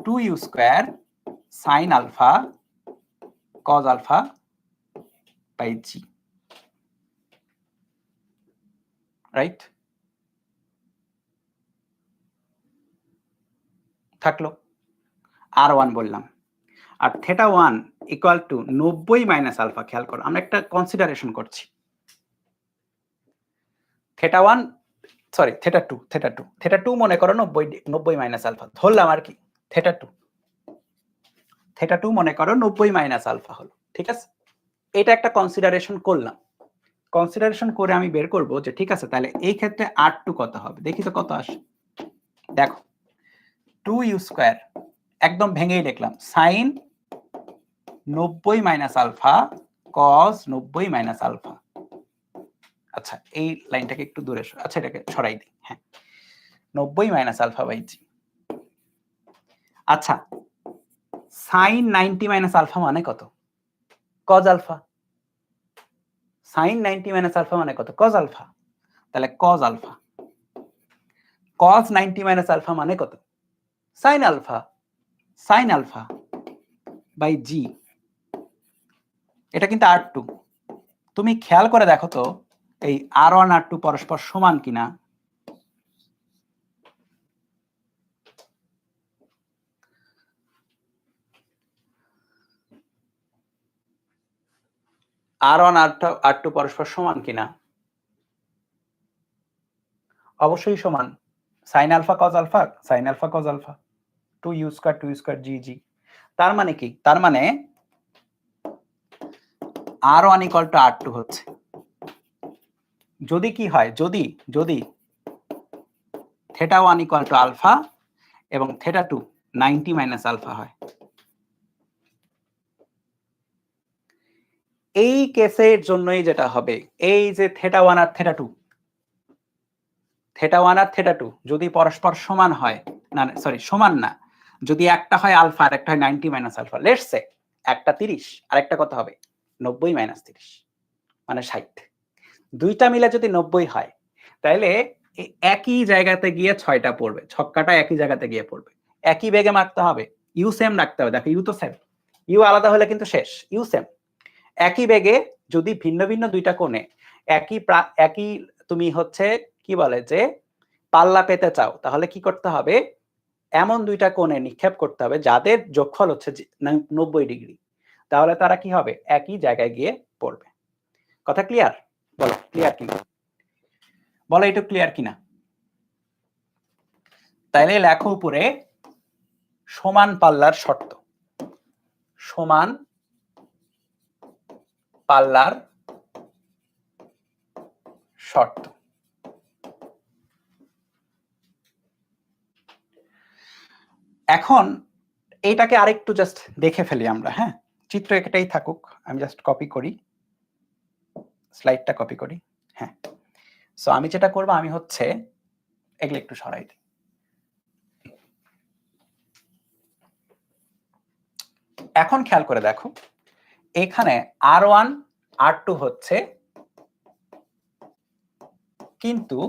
2 you square sine alpha cos alpha by G, right? থাকলো, r1 বললাম, আর θ1 ইকুয়াল টু 90 মাইনাস আলফা। খেয়াল করো, আমরা একটা কনসিডারেশন করছি, θ1 সরি θ2 মনে করো 90 মাইনাস আলফা ধরলাম, আর কি θ2 মনে করো 90 মাইনাস আলফা হলো, ঠিক আছে? এটা একটা কনসিডারেশন করলাম, কনসিডারেশন করে আমি বের করব যে ঠিক আছে, তাহলে এই ক্ষেত্রে r2 কত হবে, দেখি তো কত আসে। দেখো, 2 ইউ স্কয়ার, একদম ভেঙেই লিখলাম, sine 90 minus alpha cos 90 minus alpha. আচ্ছা, এই লাইনটাকে একটু দূরে, আচ্ছা এটাকে সরাই দিই, হ্যাঁ, 90 মাইনাস আলফা বাই জি। আচ্ছা, সাইন 90 মাইনাস আলফা মানে কত? cos alpha. Sine 90 minus alpha মানে কত? cos alpha. তাহলে cos alpha, cos 90 minus alpha মানে কত? Sine alpha, sine alpha by G. এটা কিন্তু r2, তুমি খেয়াল করে দেখো তো এই r1 r2 পরস্পর সমান কিনা। r1 r2 পরস্পর সমান কিনা? অবশ্যই সমান, sine alpha cos alpha, sine alpha cos alpha, 2 you square G G. তার মানে কি? তার মানে r1 ইকুয়াল টু r2 হচ্ছে, যদি কি হয়, যদি যদি θ1 ইকুয়াল টু আলফা এবং θ2 90 মাইনাস আলফা হয়। এই কেসের জন্যই যেটা হবে, এই যে θ1 আর θ2 θ1 আর θ2 যদি পরস্পর সমান হয়, না সরি সমান না, যদি একটা হয় আলফা আর একটা হয় 90 মাইনাস আলফা, লেটস সে একটা 30 আর একটা কত হবে 90 মাইনাস 30 মানে 60, দুইটা মিলে যদি 90 হয় তাহলে একই জায়গাতে গিয়ে 6টা পড়বে, ছক্কাটা একই জায়গাতে গিয়ে পড়বে, একই বেগে মারতে হবে, ইউ সেম রাখতে হবে। দেখো ইউ তো সেম, ইউ আলাদা হলে কিন্তু শেষ, ইউ সেম। একই বেগে যদি ভিন্ন ভিন্ন দুইটা কোণে একই তুমি হচ্ছে কি বলে যে পাল্লা পেতে চাও, তাহলে কি করতে হবে, এমন দুইটা কোণে নিক্ষেপ করতে হবে যাদের যোগফল হচ্ছে 90 ডিগ্রি, তাহলে তারা কি হবে একই জায়গায় গিয়ে পড়বে। কথা ক্লিয়ার? বলো ক্লিয়ার কিনা, বলো একটু ক্লিয়ার কিনা। তাইলে লেখো উপরে সমান পাল্লার শর্ত, সমান পাল্লার শর্ত। এখন এইটাকে আরেকটু জাস্ট দেখে ফেলি আমরা, হ্যাঁ চিত্র একটাই থাকুক, আমি জাস্ট কপি করি, স্লাইডটা কপি করি। হ্যাঁ, সো আমি যেটা করব, আমি হচ্ছে এগুলো একটু সরাই দিই। এখন খেয়াল করে দেখো, এখানে R1 R2 হচ্ছে, কিন্তু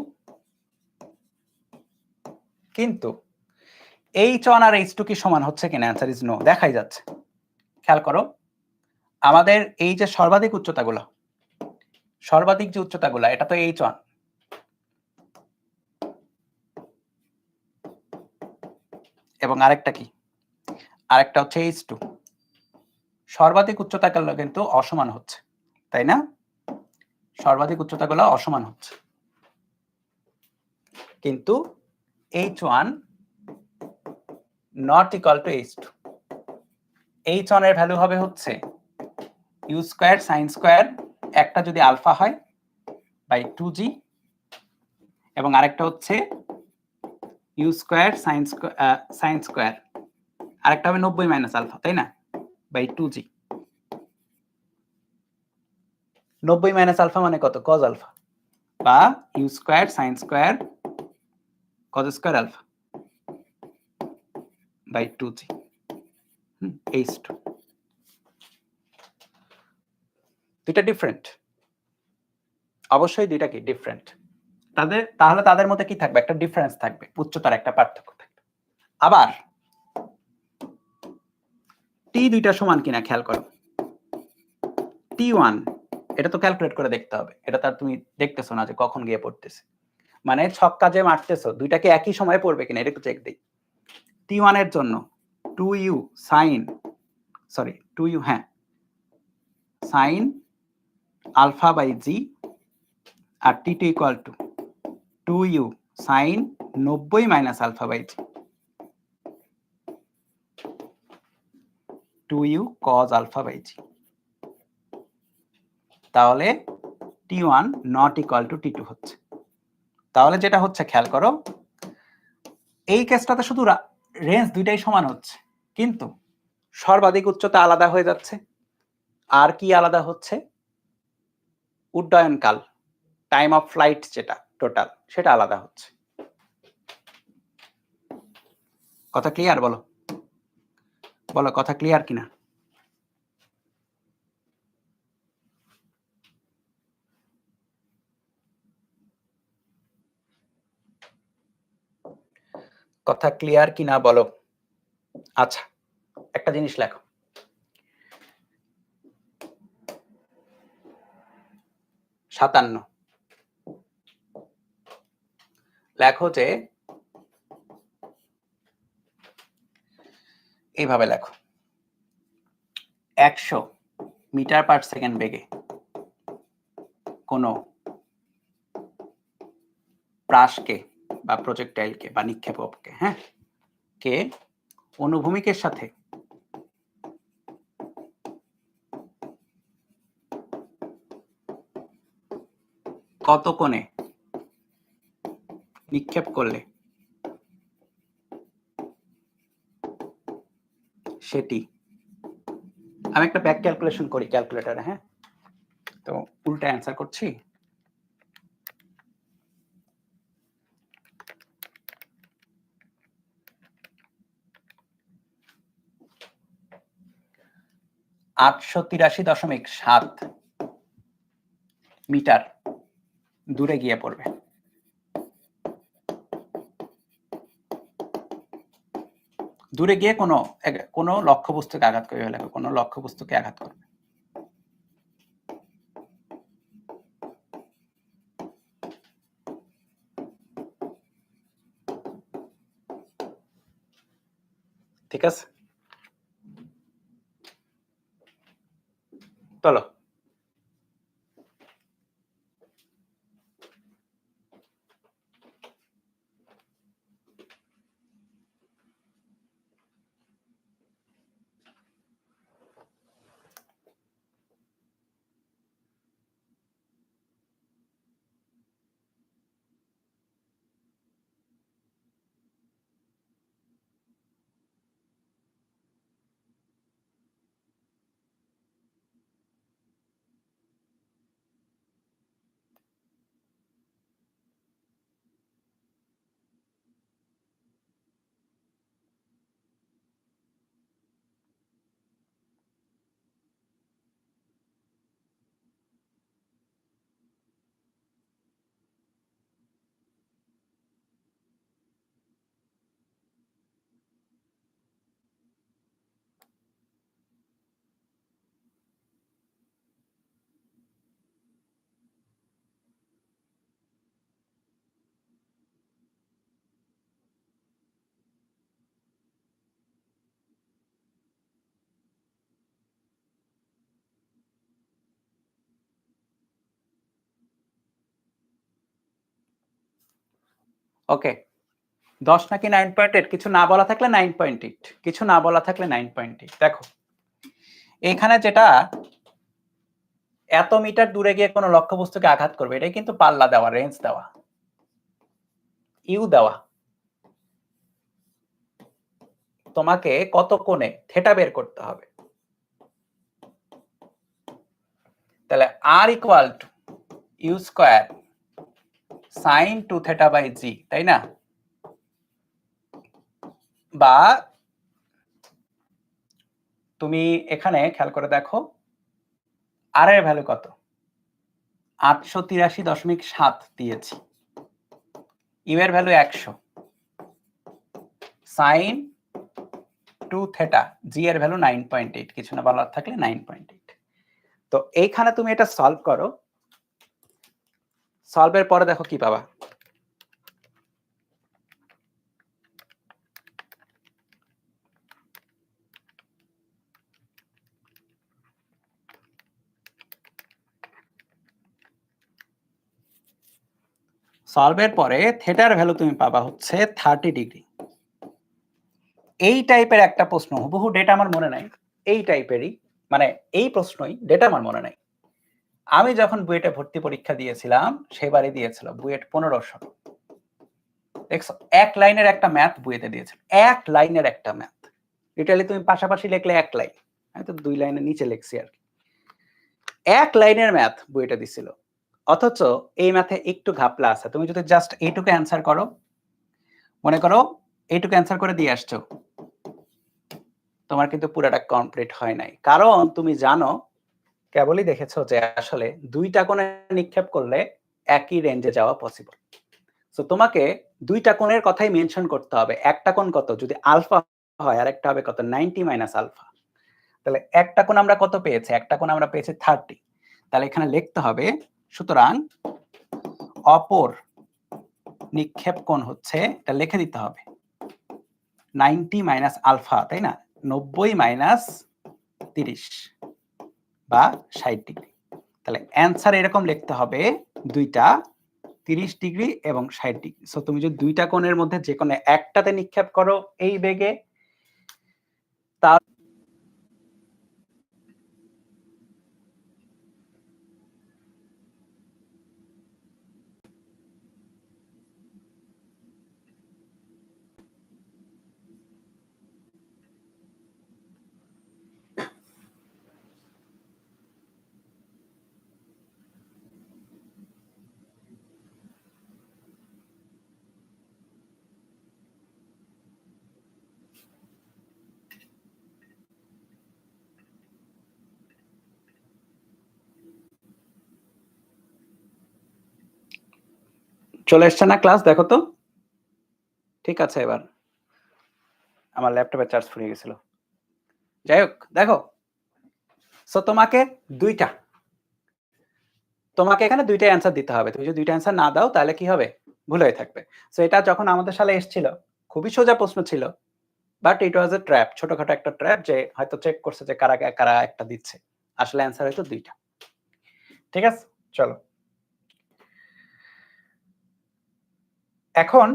H1 আর H2 কি সমান হচ্ছে কিনা? অ্যান্সার ইজ নো, দেখাই যাচ্ছে। খেয়াল করো, আমাদের এই যে সর্বাধিক উচ্চতাগুলো, সর্বাধিক যে উচ্চতাগুলো, এটা তো H1, এবং আরেকটা কি, আরেকটা হচ্ছে H2। সর্বাধিক উচ্চতাগুলো কিন্তু অসমান হচ্ছে, তাই না? সর্বাধিক উচ্চতাগুলো অসমান হচ্ছে, কিন্তু H1 not equal to H2। H1 এর ভ্যালু হবে হচ্ছে ইউ স্কয়ার সাইন স্কয়ার, একটা যদি আলফা হয় বাই 2g, এবং আরেকটা হচ্ছে ইউ স্কয়ার সাইন স্কয়ার, আরেকটা হবে 90 মাইনাস আলফা, তাই না, বাই 2g। 90 মাইনাস আলফা মানে কত? কজ আলফা, বা u square sine square cos square alpha by 2g H2। দুইটা ডিফারেন্ট, অবশ্যই দুইটা কি ডিফারেন্ট, তাহলে তাদের মধ্যে কি থাকবে? একটা ডিফারেন্স থাকবে, উচ্চতার একটা পার্থক্য থাকবে। আবার টি দুইটা সমান কিনা খেয়াল করো, T1 এটা তো ক্যালকুলেট করে দেখতে হবে, এটা তার তুমি দেখতেছো না যে কখন গিয়ে পড়তেছে, মানে ছক্কা যে মারতেছো দুইটাকে একই সময়ে পড়বে কিনা এটা একটু চেক দেই। T1 এর জন্য 2u সাইন, সরি 2u, হ্যাঁ সাইন আলফা বাই জি, আর T2 equal to 2u sine 90 minus alpha by G, 2u cos alpha by G. তাহলে T1 not equal to T2 হচ্ছে। তাহলে যেটা হচ্ছে খেয়াল করো, এই কেসটাতে শুধু রেঞ্জ দুইটাই সমান হচ্ছে, কিন্তু সর্বাধিক উচ্চতা আলাদা হয়ে যাচ্ছে, আর কি আলাদা হচ্ছে? উড্ডয়নকাল, টাইম অফ ফ্লাইট যেটা টোটাল, সেটা আলাদা হচ্ছে। কথা ক্লিয়ার? বলো বলো কথা ক্লিয়ার কিনা। কথা ক্লিয়ার কিনা বলো। আচ্ছা, একটা জিনিস লেখো, সাতান্ন, লেখো যে এইভাবে লেখো, 100 মিটার পার সেকেন্ড বেগে কোনো প্রাসকে বা প্রজেক্টাইলকে বা নিক্ষেপককে, হ্যাঁ, কে অনুভূমিকের সাথে কত কোণে নিক্ষেপ করলে সেটি, আমি একটা ব্যাক ক্যালকুলেশন করি ক্যালকুলেটরে, হ্যাঁ, তো উল্টা অ্যান্সার করছি। 883.7 মিটার দূরে গিয়ে পড়বে। দূরে গিয়ে কোনো লক্ষ্যবস্তুকে আঘাত করবে, লেখো কোনো লক্ষ্যবস্তুকে আঘাত করবে। ঠিক আছে, চলো। ওকে, 10 নাকি 9.8, কিছু না বলা থাকলে 9.8, কিছু না বলা থাকলে 9.8। দেখো এখানে যেটা এত মিটার দূরে গিয়ে কোনো লক্ষ্যবস্তুকে আঘাত করবে, এটাই কিন্তু পাল্লা দেওয়া, রেঞ্জ দেওয়া, ইউ দেওয়া। তোমাকে কত কোণে থেটা বের করতে হবে। তাহলে আর equal to you square sine 2 theta by জি, তাই না? বা তুমি এখানে খেয়াল করে দেখো আর এর ভ্যালু কত, 883.7 দিয়েছি, ইউ এর ভ্যালু 100, সাইন 2 থেটা, জি এর ভ্যালু 9.8, কিছু না বলার থাকলে 9.8। তো এইখানে তুমি এটা সলভ করো, সলভের পরে দেখো কি পাবা। সলভের পরে থেটার ভ্যালু তুমি পাবা হচ্ছে 30 ডিগ্রি। এই টাইপের একটা প্রশ্ন, হুবহু ডেটা আমার মনে নাই, এই টাইপেরই, মানে এই প্রশ্নই, ডেটা আমার মনে নাই। আমি যখন বুয়েটে ভর্তি পরীক্ষা দিয়েছিলাম সেবারে দিয়েছিল বুয়েট 1500। দেখছো এক লাইনের একটা ম্যাথ বুয়েটে দিয়েছিল, এক লাইনের একটা ম্যাথ, লিটারালি তুমি পাশাপাশি লিখলে এক লাইন, আমি তো 2 লাইনের নিচে লিখছি আর কি। এক লাইনের ম্যাথ বুয়েটে দিছিল, অথচ এই ম্যাথে একটু ঘাপলা আছে। তুমি যদি জাস্ট এইটুকু অ্যান্সার করো, মনে করো এইটুকু অ্যান্সার করে দিয়ে আসছো, তোমার কিন্তু পুরোটা কমপ্লিট হয় নাই। কারণ তুমি জানো, কেবলই দেখেছো যে আসলে দুইটা কোণে নিক্ষেপ করলে একই রেঞ্জে যাওয়া পসিবল। সো তোমাকে দুইটা কোণের কথাই মেনশন করতে হবে। একটা কোণ কত, যদি আলফা হয়, আর একটা হবে কত, 90 মাইনাস আলফা। তাহলে একটা কোণ আমরা কত পেয়েছি, একটা কোণ আমরা পেয়েছি 30। তাহলে এখানে লিখতে হবে, সুতরাং অপর নিক্ষেপ কোণ হচ্ছে, এটা লিখে দিতে হবে 90 মাইনাস আলফা, তাই না? 90 মাইনাস 30 বা 60 ডিগ্রি। তাহলে অ্যান্সার এরকম লিখতে হবে, দুইটা 30 ডিগ্রি এবং 60 ডিগ্রি। সো তুমি যদি দুইটা কোণের মধ্যে যে কোনো একটাতে নিক্ষেপ করো এই বেগে, তা চলে এসছে না ক্লাস? দেখো তো। ঠিক আছে, এবার আমার ল্যাপটপে চার্জ ফুরিয়ে গেছিল। যাই হোক, দেখো, সো তোমাকে এখানে দুইটা অ্যান্সার দিতে হবে। তুমি যদি দুইটা অ্যান্সার না দাও তাহলে কি হবে? ভুল হয়ে থাকবে। সো এটা যখন আমাদের সালে এসেছিল, খুবই সোজা প্রশ্ন ছিল, but it was A trap, ছোটখাটো একটা ট্র্যাপ, যে হয়তো চেক করছে যে কারা একটা দিচ্ছে। আসলে অ্যান্সার হয়তো দুইটা। ঠিক আছে, চলো এখন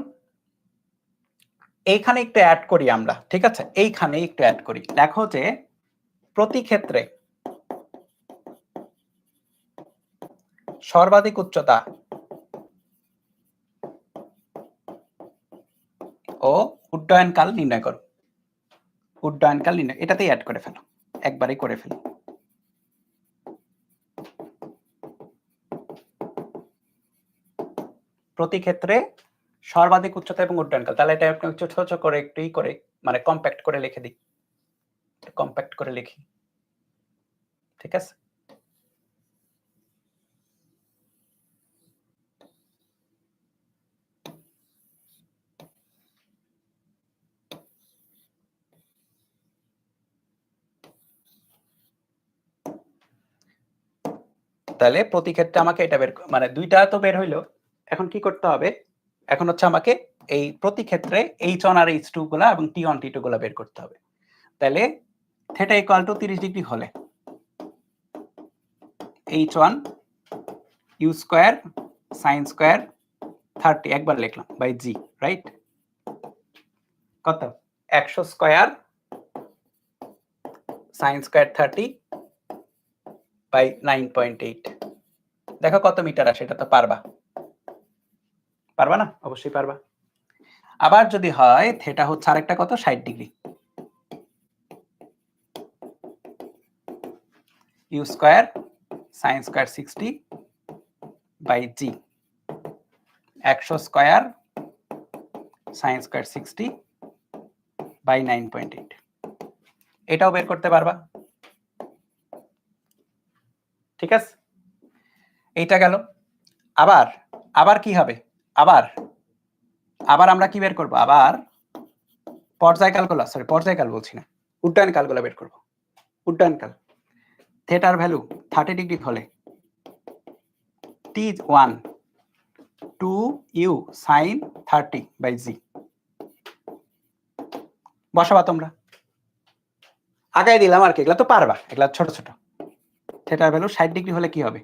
এইখানে একটু অ্যাড করি আমরা। ঠিক আছে, এইখানে একটু অ্যাড করি। দেখো যে প্রতি ক্ষেত্রে সর্বাধিক উচ্চতা ও উড্ডয়নকাল নির্ণয় করো। উড্ডয়নকাল নির্ণয়, এটাতেই অ্যাড করে ফেলো, একবারেই করে ফেলো। প্রতি ক্ষেত্রে সর্বাধিক উচ্চতা এবং উড্ডয়নকাল, তাহলে এটা একটু ছোট ছোট করে একটুই করে মানে কম্প্যাক্ট করে লিখে দিই, কম্প্যাক্ট করে লিখি। ঠিক আছে, তাহলে প্রতি ক্ষেত্রে আমাকে এটা বের মানে দুইটা তো বের হইলো। এখন কি করতে হবে? এখন হচ্ছে আমাকে এই প্রতি ক্ষেত্রে H1 আর H2 গুলা এবং T1 T2 গুলা বের করতে হবে। তাহলে থিটা ইকুয়াল টু 30 ডিগ্রি হলে H1 U square sin square 30 একবার লিখলাম বাই G, রাইট? কত? 100 স্কয়ার sin স্কয়ার 30 বাই 9.8। দেখো কত মিটার আসে, এটা তো পারবা না? অবশ্যই পারবা। আবার যদি হয় থিটা হচ্ছে আরেকটা কত, 60 degree, U square sin square 60 by G, 100 square sin square 60 by 9.8। এটাও বের করতে পারবা। ঠিক আছে, এইটা গেল। আবার কি হবে? আবার আমরা কি বের করব? আবার পর্যায়কাল বলছি না, উড্ডয়নকালগুলো বের করব। উড্ডয়নকাল থিটার ভ্যালু 30 ডিগ্রি হলে T1 2U sin 30 by G। বসাবা তোমরা, আগাই দিলাম আর কি, এগুলা তো পারবা, এগুলা ছোট ছোট। থিটার ভ্যালু 60 ডিগ্রি হলে কি হবে?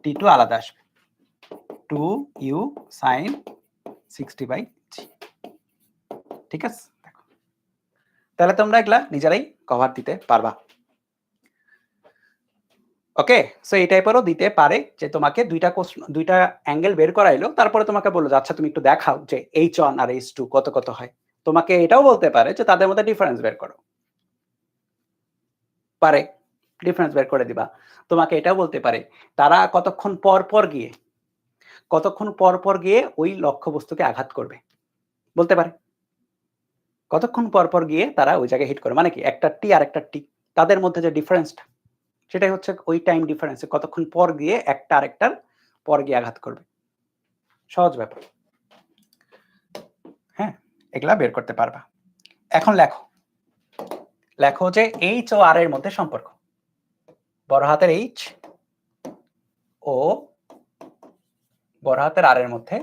T2 আলাদা আসবে, 2U sin 60 বাই G। ঠিক আছে, দেখো তাহলে তোমরা এগুলা নিজেরাই কভার দিতে পারবা। ওকে, সো এই টাইপেরও দিতে পারে যে তোমাকে দুইটা অ্যাঙ্গেল বের করাইলো, তারপরে তোমাকে বললো যে আচ্ছা তুমি একটু দেখাও যে H1 আর H2 কত কত হয়। তোমাকে এটাও বলতে পারে যে তাদের মধ্যে ডিফারেন্স বের করো, পারে, ডিফারেন্স বের করে দিবা। তোমাকে এটাও বলতে পারে তারা কতক্ষণ পর গিয়ে ওই লক্ষ্যবস্তুকে আঘাত করবে, বলতে পারে। কতক্ষণ পর গিয়ে তারা ওই জায়গায় হিট করে, মানে কি একটা টি আর একটা টি, তাদের মধ্যে যে ডিফারেন্সটা, সেটাই হচ্ছে ওই টাইম ডিফারেন্সে কতক্ষণ পর গিয়ে একটা আরেকটার পর গিয়ে আঘাত করবে। সহজ ব্যাপার, হ্যাঁ, এগুলা বের করতে পারবা। এখন লেখো যে H ও R এর মধ্যে সম্পর্ক, বড় হাতের H ও বড় হাতের R এর মধ্যে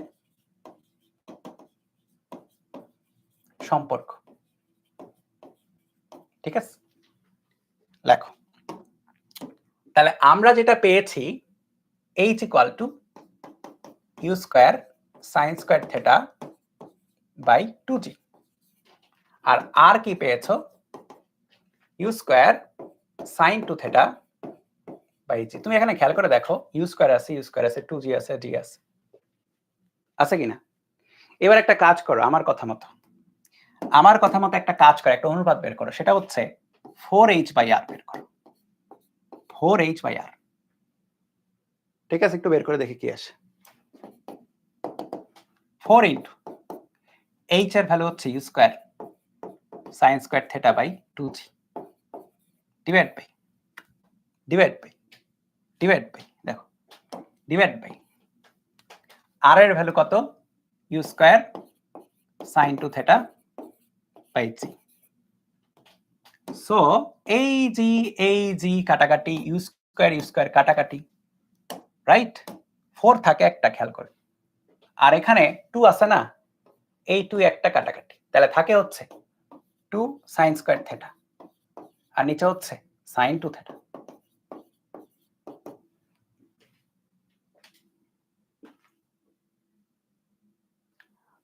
সম্পর্ক। ঠিক আছে, লেখো। তাহলে আমরা যেটা পেয়েছি H equal to U square sin square theta by 2G, আর R কি পেয়েছো? U square sin 2 theta by G। তুমি এখানে খেয়াল করে দেখো, U স্কয়ার আছে, 2G আছে, G আছে কিনা? এবার একটা কাজ করো, আমার কথা মতো একটা কাজ করো, একটা অনুপাত বের করো, সেটা হচ্ছে 4H/R বের করো, 4H/R। ঠিক আছে, একটু বের করে দেখি কি আসে। 4 ইনটু H এর ভ্যালু হচ্ছে U square sin square theta by 2G divide by দেখো ডিভাইড বাই আর এর ভ্যালু কত you square sin 2 theta by G. So এই জি কাটাকাটি ইউ স্কয়ার কাটাকাটি, রাইট? 4 থাকে একটা, খেয়াল করে। আর এখানে 2 আছে না, এই 2 একটা কাটাকাটি, তাহলে থাকে হচ্ছে 2 sin স্কয়ার থিটা আর নিচে হচ্ছে sin 2 থিটা।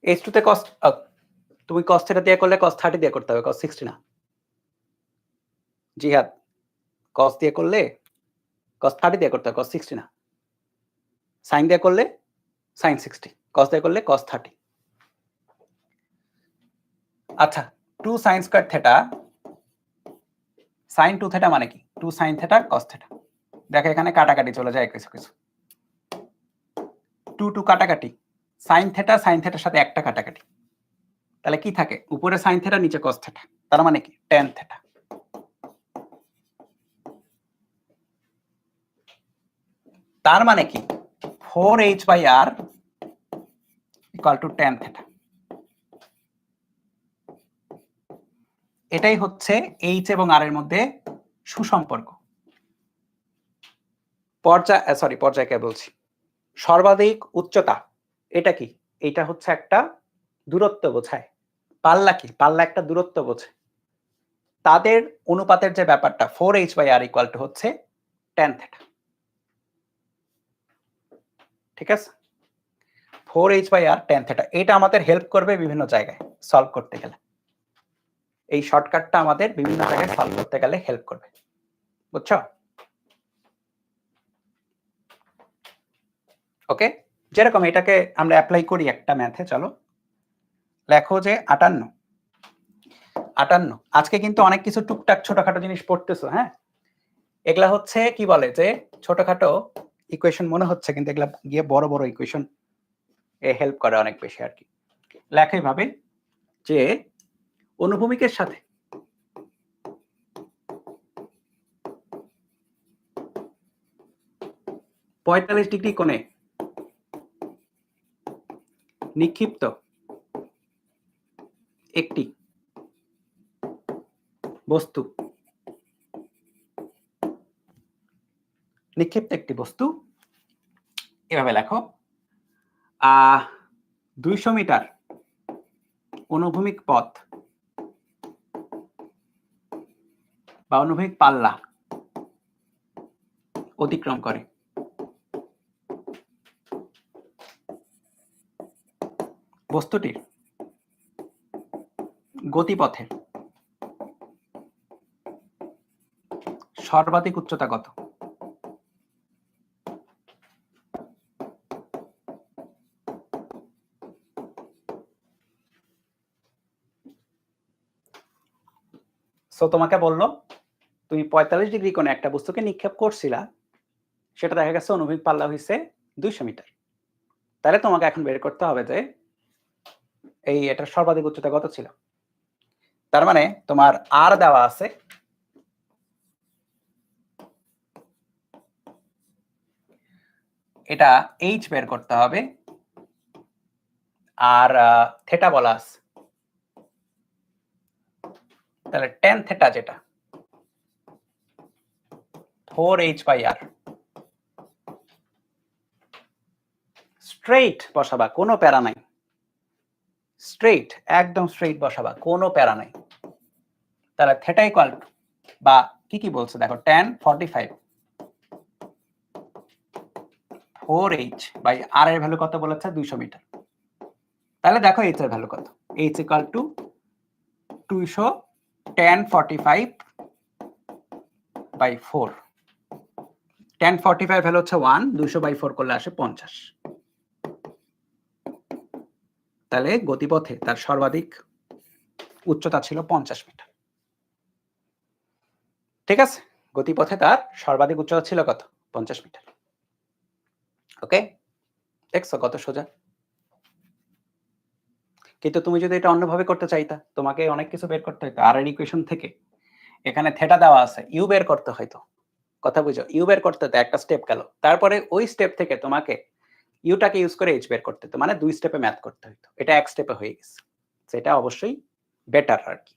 h2 তে cos তুমি cos থিটা দিয়ে করলে cos 30 দিয়ে করতে হবে, cos 60 না। জিহাদ, cos দিয়ে করলে cos 30 দিয়ে করতে হবে, cos 60 না। sin দিয়ে করলে sin 60, cos দিয়ে করলে cos 30। আচ্ছা, 2 sin square theta sin 2 theta মানে কি? 2 sin থিটা cos থিটা। দেখো এখানে কাটাকাটি চলে যায় কিছু কিছু, 2 2 কাটাকাটি, sin থিটার সাথে একটা কাটাকাটি, তাহলে কি থাকে? উপরে sin থিটা নিচে cos থিটা, তার মানে কি tan থিটা। তার মানে কি 4h/r equal to tan theta. এটাই হচ্ছে h এবং r এর মধ্যে সুসম্পর্ক। পর্যায়কে বলছি, সর্বাধিক উচ্চতা এটা কি? এটা হচ্ছে একটা দূরত্ব বোঝায়। পাল্লা কি? পাল্লা একটা দূরত্ব বোঝায়। তাদের অনুপাতের যে ব্যাপারটা 4h/r ইকুয়াল টু হচ্ছে tan থিটা। ঠিক আছে, 4h/r tan থিটা। এটা আমাদের হেল্প করবে বিভিন্ন জায়গায় সলভ করতে গেলে। এই শর্টকাটটা আমাদের বিভিন্ন জায়গায় সলভ করতে গেলে হেল্প করবে, বুঝছো? ওকে, যেরকম এটাকে আমরা অ্যাপ্লাই করি একটা ম্যাথে। চলো লেখো যে 58। আজকে কিন্তু অনেক কিছু টুকটাক ছোটখাটো জিনিস পড়তেছো, হ্যাঁ? এগুলা হচ্ছে কি বলে যে ছোটখাটো ইকুয়েশন মনে হচ্ছে, কিন্তু এগুলা গিয়ে বড় বড় ইকুয়েশন এ হেল্প করে অনেক বেশি আর কি। লেখা এভাবে যে অনুভূমিকের সাথে পঁয়তাল্লিশ ডিগ্রি কোণে নিক্ষিপ্ত একটি বস্তু, এভাবে লেখো 200 মিটার অনুভূমিক পথ বা অনুভূমিক পাল্লা অতিক্রম করে। বস্তুটির গতিপথের সর্বাধিক উচ্চতা কত? সো তোমাকে বললো তুমি 45 ডিগ্রি কোণে একটা বস্তুকে নিক্ষেপ করছিলা, সেটা দেখা গেছে অনুভূমিক পাল্লা হইছে 200 মিটার। তাহলে তোমাকে এখন বের করতে হবে যে এই এটার সর্বাধিক উচ্চতা কত ছিল। তার মানে তোমার আর দেওয়া আছে, এটা h বের করতে হবে, আর থিটা বলা আছে। তাহলে tan থিটা যেটা 4h/r, স্ট্রেইট বসাবা, কোনো প্যারা নাই। স্ট্রেইট, একদম স্ট্রেইট বসাবা, কোনো প্যারা নাই। তাহলে থিটা ইকুয়াল টু, বা কি বলছে দেখো, tan 45 4h/r এর ভ্যালু কত বলেছে? 200 মিটার। তাহলে দেখো h এর ভ্যালু কত? h equal two 200 tan 45/4। tan 45 value হচ্ছে 1, 200/4 করলে আসে 50। তাহলে গতিপথে তার সর্বাধিক উচ্চতা ছিল 50 মিটার। ঠিক আছে, গতিপথে তার সর্বাধিক উচ্চতা ছিল কত? 50 মিটার। ওকে, দেখছো কত সোজা। কিন্তু তুমি যদি এটা অন্যভাবে করতে চাইতা, তোমাকে অনেক কিছু বের করতে হতো। আর এর ইকুয়েশন থেকে এখানে থিটা দেওয়া আছে, ইউ বের করতে হতো। কথা বুঝো, ইউ বের করতে হতো, একটা স্টেপ গেল। তারপরে ওই স্টেপ থেকে তোমাকে ইউটাকে ইউজ করে এইচ বের করতে হতো, মানে 2 স্টেপে ম্যাথ করতে হতো। এটা 1 স্টেপে হয়ে গেছে। সেটা অবশ্যই বেটার আর কি,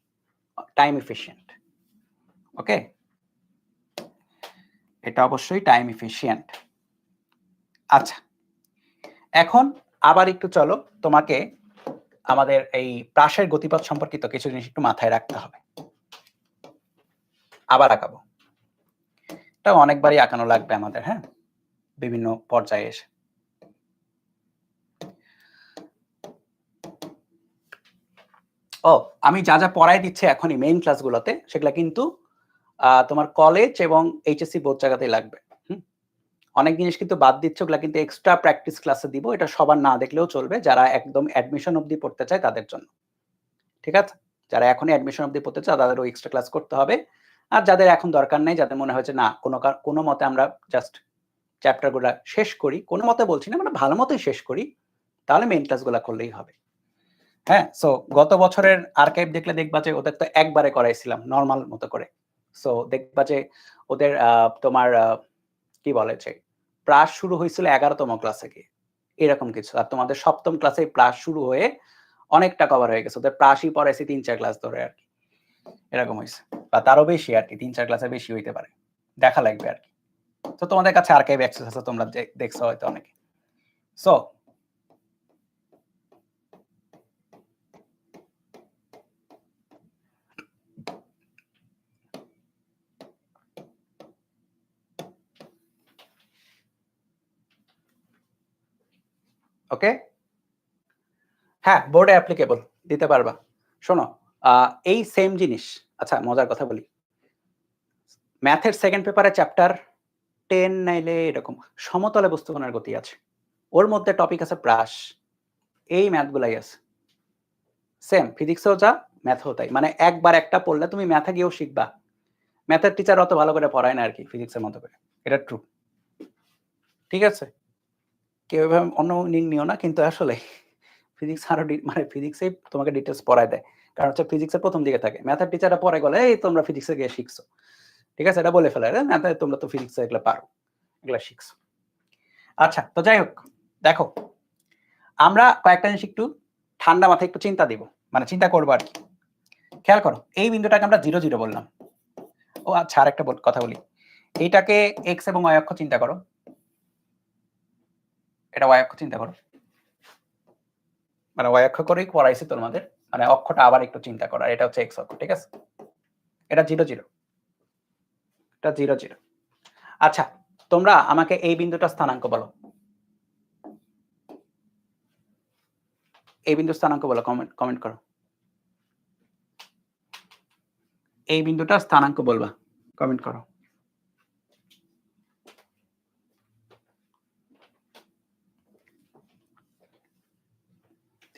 টাইম এফিশিয়েন্ট। ওকে, এটা অবশ্যই টাইম এফিশিয়েন্ট। আচ্ছা, এখন আবার একটু চলো তোমাকে আমাদের এই প্রাসের গতিপথ সম্পর্কিত কিছু জিনিস একটু মাথায় রাখতে হবে। আবার আঁকাবো, এটা অনেকবারই আঁকানো লাগবে আমাদের, হ্যাঁ, বিভিন্ন পর্যায়ে এসে। ও, আমি যা যা পড়াই দিচ্ছি এখনই মেইন ক্লাসগুলোতে, সেগুলা কিন্তু তোমার কলেজ এবং এইচএসসি বোর্ড জায়গাতেই লাগবে। অনেক জিনিস কিন্তু বাদ দিচ্ছে, ওগুলা কিন্তু এক্সট্রা প্র্যাকটিস ক্লাসে দিব। এটা সবার না দেখলেও চলবে, যারা একদম অ্যাডমিশন অবধি পড়তে চায় তাদের জন্য। ঠিক আছে, যারা এখনই অ্যাডমিশন অবধি পড়তে চায় তাদের ওই এক্সট্রা ক্লাস করতে হবে। আর যাদের এখন দরকার নেই, যাদের মনে হয়েছে না কোনো মতে আমরা জাস্ট চ্যাপ্টারগুলো শেষ করি, কোনো মতে বলছি না, মানে ভালো মতোই শেষ করি, তাহলে মেইন ক্লাসগুলো করলেই হবে। হ্যাঁ, সো গত বছরের আর্কাইভ দেখলে দেখবা যে ওদের তো একবারে করাইছিলাম নর্মাল মতো করে। সো দেখবা যে ওদের তোমার কি বলে যে প্রাস শুরু হয়েছিল 11তম ক্লাসে গিয়ে, এরকম কিছু। আর তোমাদের 7ম ক্লাসে প্রাস শুরু হয়ে অনেকটা কভার হয়ে গেছে। ওদের প্রাসই পড়াইছি 3-4 ক্লাস ধরে আর কি, এরকম হয়েছে, বা তারও বেশি আর কি, 3-4 ক্লাসের বেশি হইতে পারে, দেখা লাগবে আর কি। তো তোমাদের কাছে আর্কাইভ অ্যাক্সেস আছে, তোমরা দেখছো হয়তো অনেকে। সো ওকে, হ্যাঁ, বোর্ডে অ্যাপ্লিকেবল দিতে পারবা। শোনো, এই সেম জিনিস, আচ্ছা মজার কথা বলি, ম্যাথের সেকেন্ড পেপারে চ্যাপ্টার 10 নাইলে এরকম সমতলে বস্তুকণার গতি আছে, ওর মধ্যে টপিক আছে প্রাস, এই ম্যাথগুলাই আছে। সেম ফিজিক্সেও যা, ম্যাথেও তাই, মানে একবার একটা পড়লে তুমি ম্যাথে গিয়েও শিখবা। ম্যাথের টিচার অত ভালো করে পড়ায় না আর কি ফিজিক্সের মতো করে, এটা ট্রু। ঠিক আছে, কেউ এভাবে অন্য মিনিং নিও না, কিন্তু আসলে ফিজিক্স আরো মানে ফিজিক্সে তোমাকে ডিটেলস পড়ায় দেয়, কারণ হচ্ছে ফিজিক্সের প্রথম দিকে থাকে, ম্যাথের টিচাররা পরে গেলে এই তোমরা ফিজিক্সে গিয়ে শিখছো, ঠিক আছে, এটা বলে ফেলে ম্যাথে তোমরা তো ফিজিক্সে এগুলো পারো, এগুলো শিখছো। আচ্ছা, তো যাই হোক, দেখো আমরা কয়েকটা জিনিস একটু ঠান্ডা মাথায় একটু চিন্তা দিব, মানে চিন্তা করবো আর কি। খেয়াল করো, এই বিন্দুটাকে আমরা 0 0 বললাম। ও আচ্ছা, আরেকটা কথা বলি, এইটাকে এক্স এবং ওয়াই অক্ষ চিন্তা করো, এটা ওয়াই অক্ষ চিন্তা করো, মানে ওয়াই অক্ষ করেই পড়াইছি তোমাদের, মানে অক্ষটা আবার একটু চিন্তা করো, এটা হচ্ছে এক্স অক্ষ, ঠিক আছে, এটা 0 0, এটা 0 0। আচ্ছা, তোমরা আমাকে এই বিন্দুটা স্থানাঙ্ক বলো, এই বিন্দুর স্থানাঙ্ক বলো, কমেন্ট করো, এই বিন্দুটা স্থানাঙ্ক বলবা, কমেন্ট করো।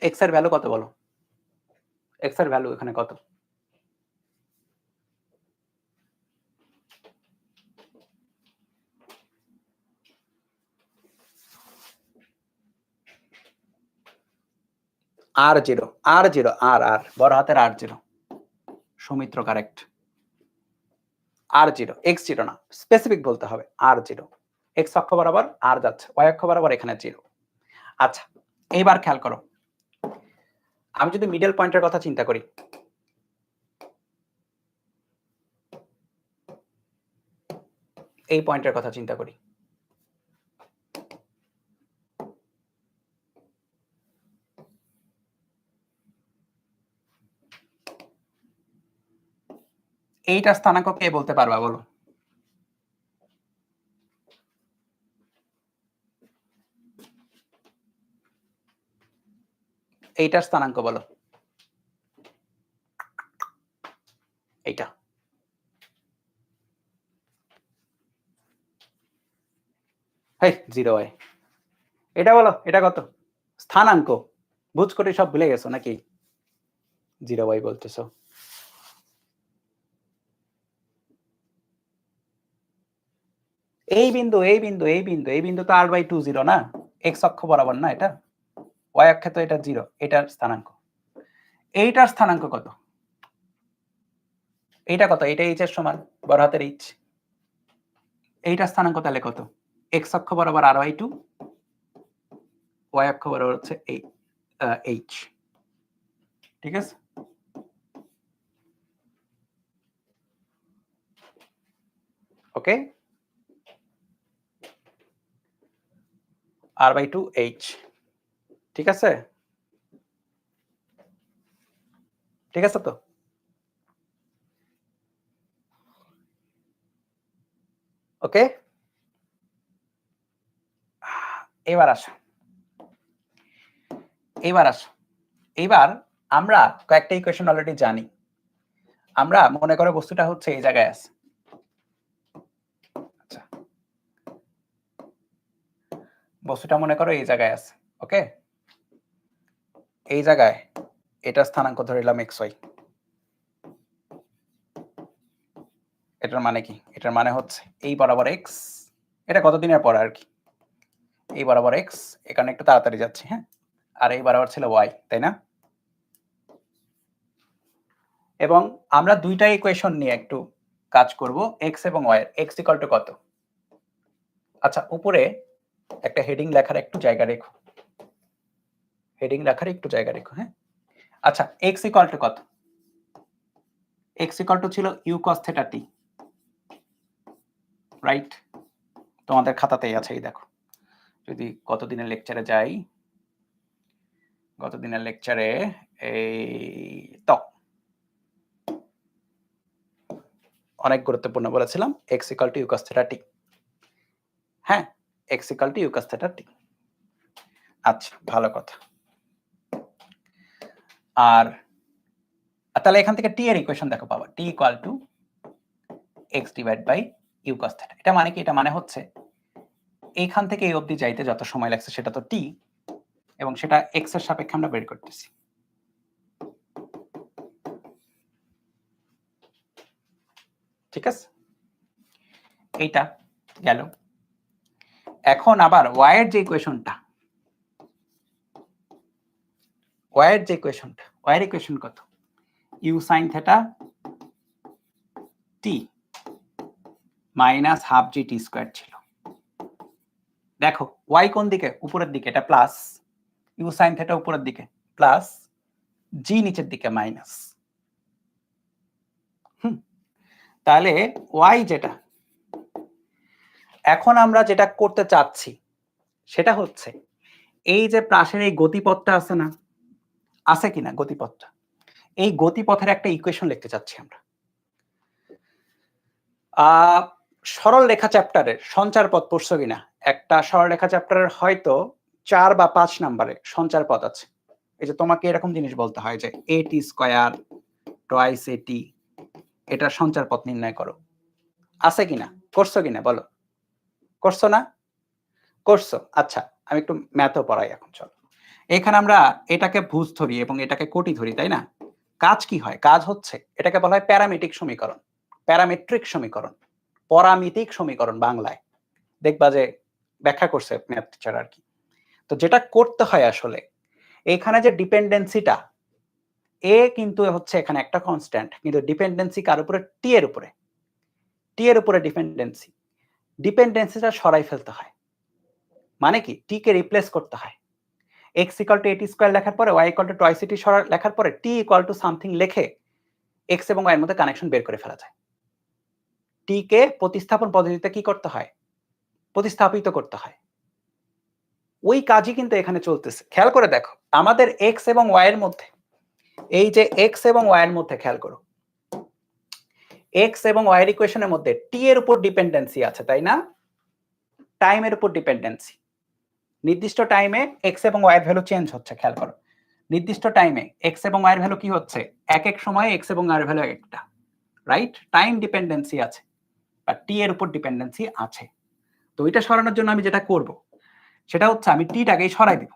এক্স এর ভ্যালু কত বলো, এক্স এর ভ্যালু এখানে কত? R0, R0, আর বড় হাতের R0, Soumitra correct. R0, x0 না, স্পেসিফিক বলতে হবে, R0, x অক্ষ বরাবর আর যাচ্ছে, y অক্ষ বরাবর এখানে 0। আচ্ছা, এইবার খেয়াল করো, আমি যদি মিডল পয়েন্টের কথা চিন্তা করি, এই পয়েন্টের কথা চিন্তা করি, এইটা স্থানাঙ্ক কে বলতে পারবা বলো? এইটার স্থানাঙ্ক বলো, এইটা, হেই 0 হয়, এটা বলো, এটা কত? স্থানাঙ্ক, বুঝ করে সব ভুলে গেছো নাকি? 0y বলতেছো, এই বিন্দু এই বিন্দু এই বিন্দু এই বিন্দু তো r/2 0 না, x অক্ষ বরাবর না, এটা y অক্ষে তো এটা 0, এটার স্থানাঙ্ক। এইটার স্থানাঙ্ক কত? এইটা কত? এটা h এর সমান, বড় হাতের h। এইটার স্থানাঙ্ক তাহলে কত? x অক্ষ বরাবর r/2 ওয়াই অক্ষ বরাবর হচ্ছে এইচ, ঠিক আছে? ওকে, r/2 h, ঠিক আছে? ঠিক আছে তো? ওকে, এবার আসো, এইবার আমরা কয়েকটা ইকুয়েশন অলরেডি জানি। আমরা মনে করো বস্তুটা হচ্ছে এই জায়গায় আছে, আচ্ছা, বস্তুটা মনে করো এই জায়গায় আছে, ওকে? এই জায়গায় এটা স্থানাঙ্ক ধরিলাম xy। এটার মানে কি? এটার মানে হচ্ছে এই বরাবর x, এটা কতদিনের পর আর কি, এই বরাবর x, এখানে একটু তাড়াতাড়ি যাচ্ছে, হ্যাঁ? আর এই বরাবর ছিল y, তাই না? এবং আমরা দুইটা ইকুয়েশন নিয়ে একটু কাজ করব, x এবং y এর। x ইকুয়াল টু কত? আচ্ছা, উপরে একটা হেডিং লেখার একটু জায়গা রেখো, হেডিং লেখার একটু জায়গা রেখো, হ্যাঁ? আচ্ছা, x ইকুয়াল টু কত? x ইকুয়াল টু ছিল u cos θ t, রাইট? তোমাদের খাতাতেই আছে, এই দেখো। যদি গত দিনের লেকচারে যাই, গত দিনের লেকচারে এই তো অনেক গুরুত্বপূর্ণ বলেছিলাম, x equal to u cos θ t, হ্যাঁ? x equal to u cos θ t। আচ্ছা, ভালো কথা। আর তাহলে এখান থেকে t এর ইকুয়েশন দেখো পাবা, t equal to x divide by u cos θ। এটা মানে কি? এটা মানে হচ্ছে এইখান থেকে এই অবধি যাইতে যত সময় লাগছে সেটা তো t, এবং সেটা x এর সাপেক্ষে আমরা বের করতেছি। ঠিক আছে, এইটা গেল। এখন আবার y এর যে ইকুয়েশনটা, y এর যে ইকুয়েশনটা, y এর ইকুয়েশন কত? u sin θ t minus half g t square ছিল। দেখো y কোন দিকে? উপরের দিকে, এটা প্লাস, u sin θ উপরের দিকে প্লাস, g নিচের দিকে মাইনাস। তাহলে y যেটা, এখন আমরা যেটা করতে চাচ্ছি সেটা হচ্ছে এই যে পাশের এই গতিপথটা আছে না, আছে কিনা গতিপথটা, এই গতিপথের একটা ইকুয়েশন লিখতে চাচ্ছি আমরা। সরল রেখা চ্যাপ্টারের সঞ্চার পথ পড়ছো কিনা? একটা সরল রেখা চ্যাপ্টারের হয়তো 4 বা 5 নম্বরে সঞ্চার পথ আছে। এই যে তোমাকে এরকম জিনিস বলতে হয় যে at স্কয়ার টুয়াইস at, এটা সঞ্চার পথ নির্ণয় করো। আছে কিনা? করছো কিনা বলো? করছো না? করছো। আচ্ছা, আমি একটু ম্যাথও পড়াই এখন, চলো। এখানে আমরা এটাকে ভুজ ধরি এবং এটাকে কোটি ধরি, তাই না? কাজ কি হয়? কাজ হচ্ছে এটাকে বলা হয় প্যারামেট্রিক সমীকরণ, প্যারামেট্রিক সমীকরণ, পরামিতিক সমীকরণ বাংলায়। দেখবা যে ব্যাখ্যা করছে ম্যাথ টিচার আর কি। তো যেটা করতে হয় আসলে, এখানে যে ডিপেন্ডেন্সিটা, এ কিন্তু হচ্ছে এখানে একটা কনস্ট্যান্ট, কিন্তু ডিপেন্ডেন্সি কার উপরে? টি এর উপরে, টি এর উপরে ডিপেন্ডেন্সি। ডিপেন্ডেন্সিটা সরাই ফেলতে হয়, মানে কি? টি কে রিপ্লেস করতে হয়। x equal to at square লেখার পরে y equal two twice at লেখার পরে t ইকুয়াল টু সামথিং লিখে x এবং y এর মধ্যে কানেকশন বের করে ফেলা যায়। t কে প্রতিস্থাপন পদ্ধতিতে কি করতে হয়? প্রতিস্থাপিত করতে হয়। ওই কাজই কিন্তু এখানে চলতেছে। খেয়াল করে দেখো, আমাদের x এবং y এর মধ্যে, এই যে x এবং y এর মধ্যে খেয়াল করো, x এবং y এর ইকুয়েশনের মধ্যে t এর উপর ডিপেন্ডেন্সি আছে, তাই না? টাইমের উপর ডিপেন্ডেন্সি। নির্দিষ্ট টাইমে x এবং y এর ভ্যালু চেঞ্জ হচ্ছে, খেয়াল করো। নির্দিষ্ট টাইমে x এবং y এর ভ্যালু কি হচ্ছে? এক এক সময়ে x এবং y এর ভ্যালু একটা, রাইট? টাইম ডিপেন্ডেন্সি আছে, বা t এর উপর ডিপেন্ডেন্সি আছে। তো এটা সরানোর জন্য আমি যেটা করব সেটা হচ্ছে আমি t টাকে সরাই দিব,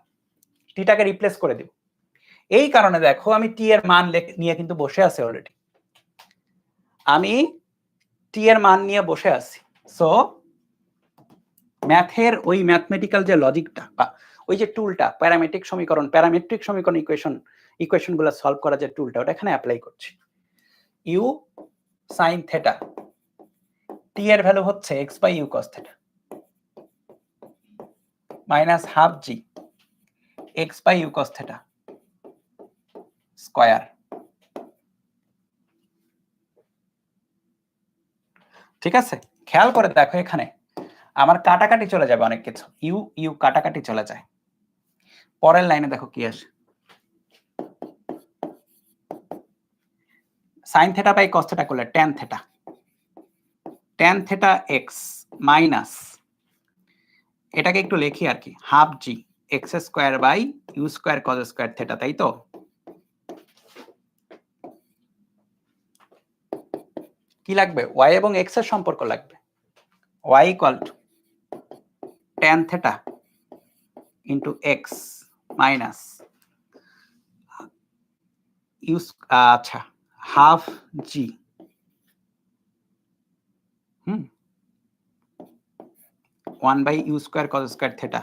t টাকে রিপ্লেস করে দিব। এই কারণে দেখো আমি t এর মান নিয়ে কিন্তু বসে আছি অলরেডি, আমি t এর মান নিয়ে বসে আছি। সো ম্যাথের ওই ম্যাথমেটিক্যাল যে লজিকটা বা ওই যে টুলটা, প্যারামেট্রিক সমীকরণ ইকুয়েশনগুলো সলভ করা যে টুলটা, ওটা এখানে অ্যাপ্লাই করছি। u sin θ, t এর ভ্যালু হচ্ছে x by u cos θ minus half g x by u cos theta square. ঠিক আছে, খেয়াল করে দেখো এখানে আমার কাটাকাটি চলে যাবে অনেক কিছু, ইউ ইউ কাটাকাটি চলে যায়। পরের লাইনে দেখো কি আসে, sine theta by cos theta করলে tan theta, tan theta x minus, এটাকে একটু লিখি আর কি, half g x square by u square cos square theta, তাই তো? কি লাগবে? y এবং x এর সম্পর্ক লাগবে। y equal to tan theta into x minus u, আচ্ছা, half g 1 by u square cos square theta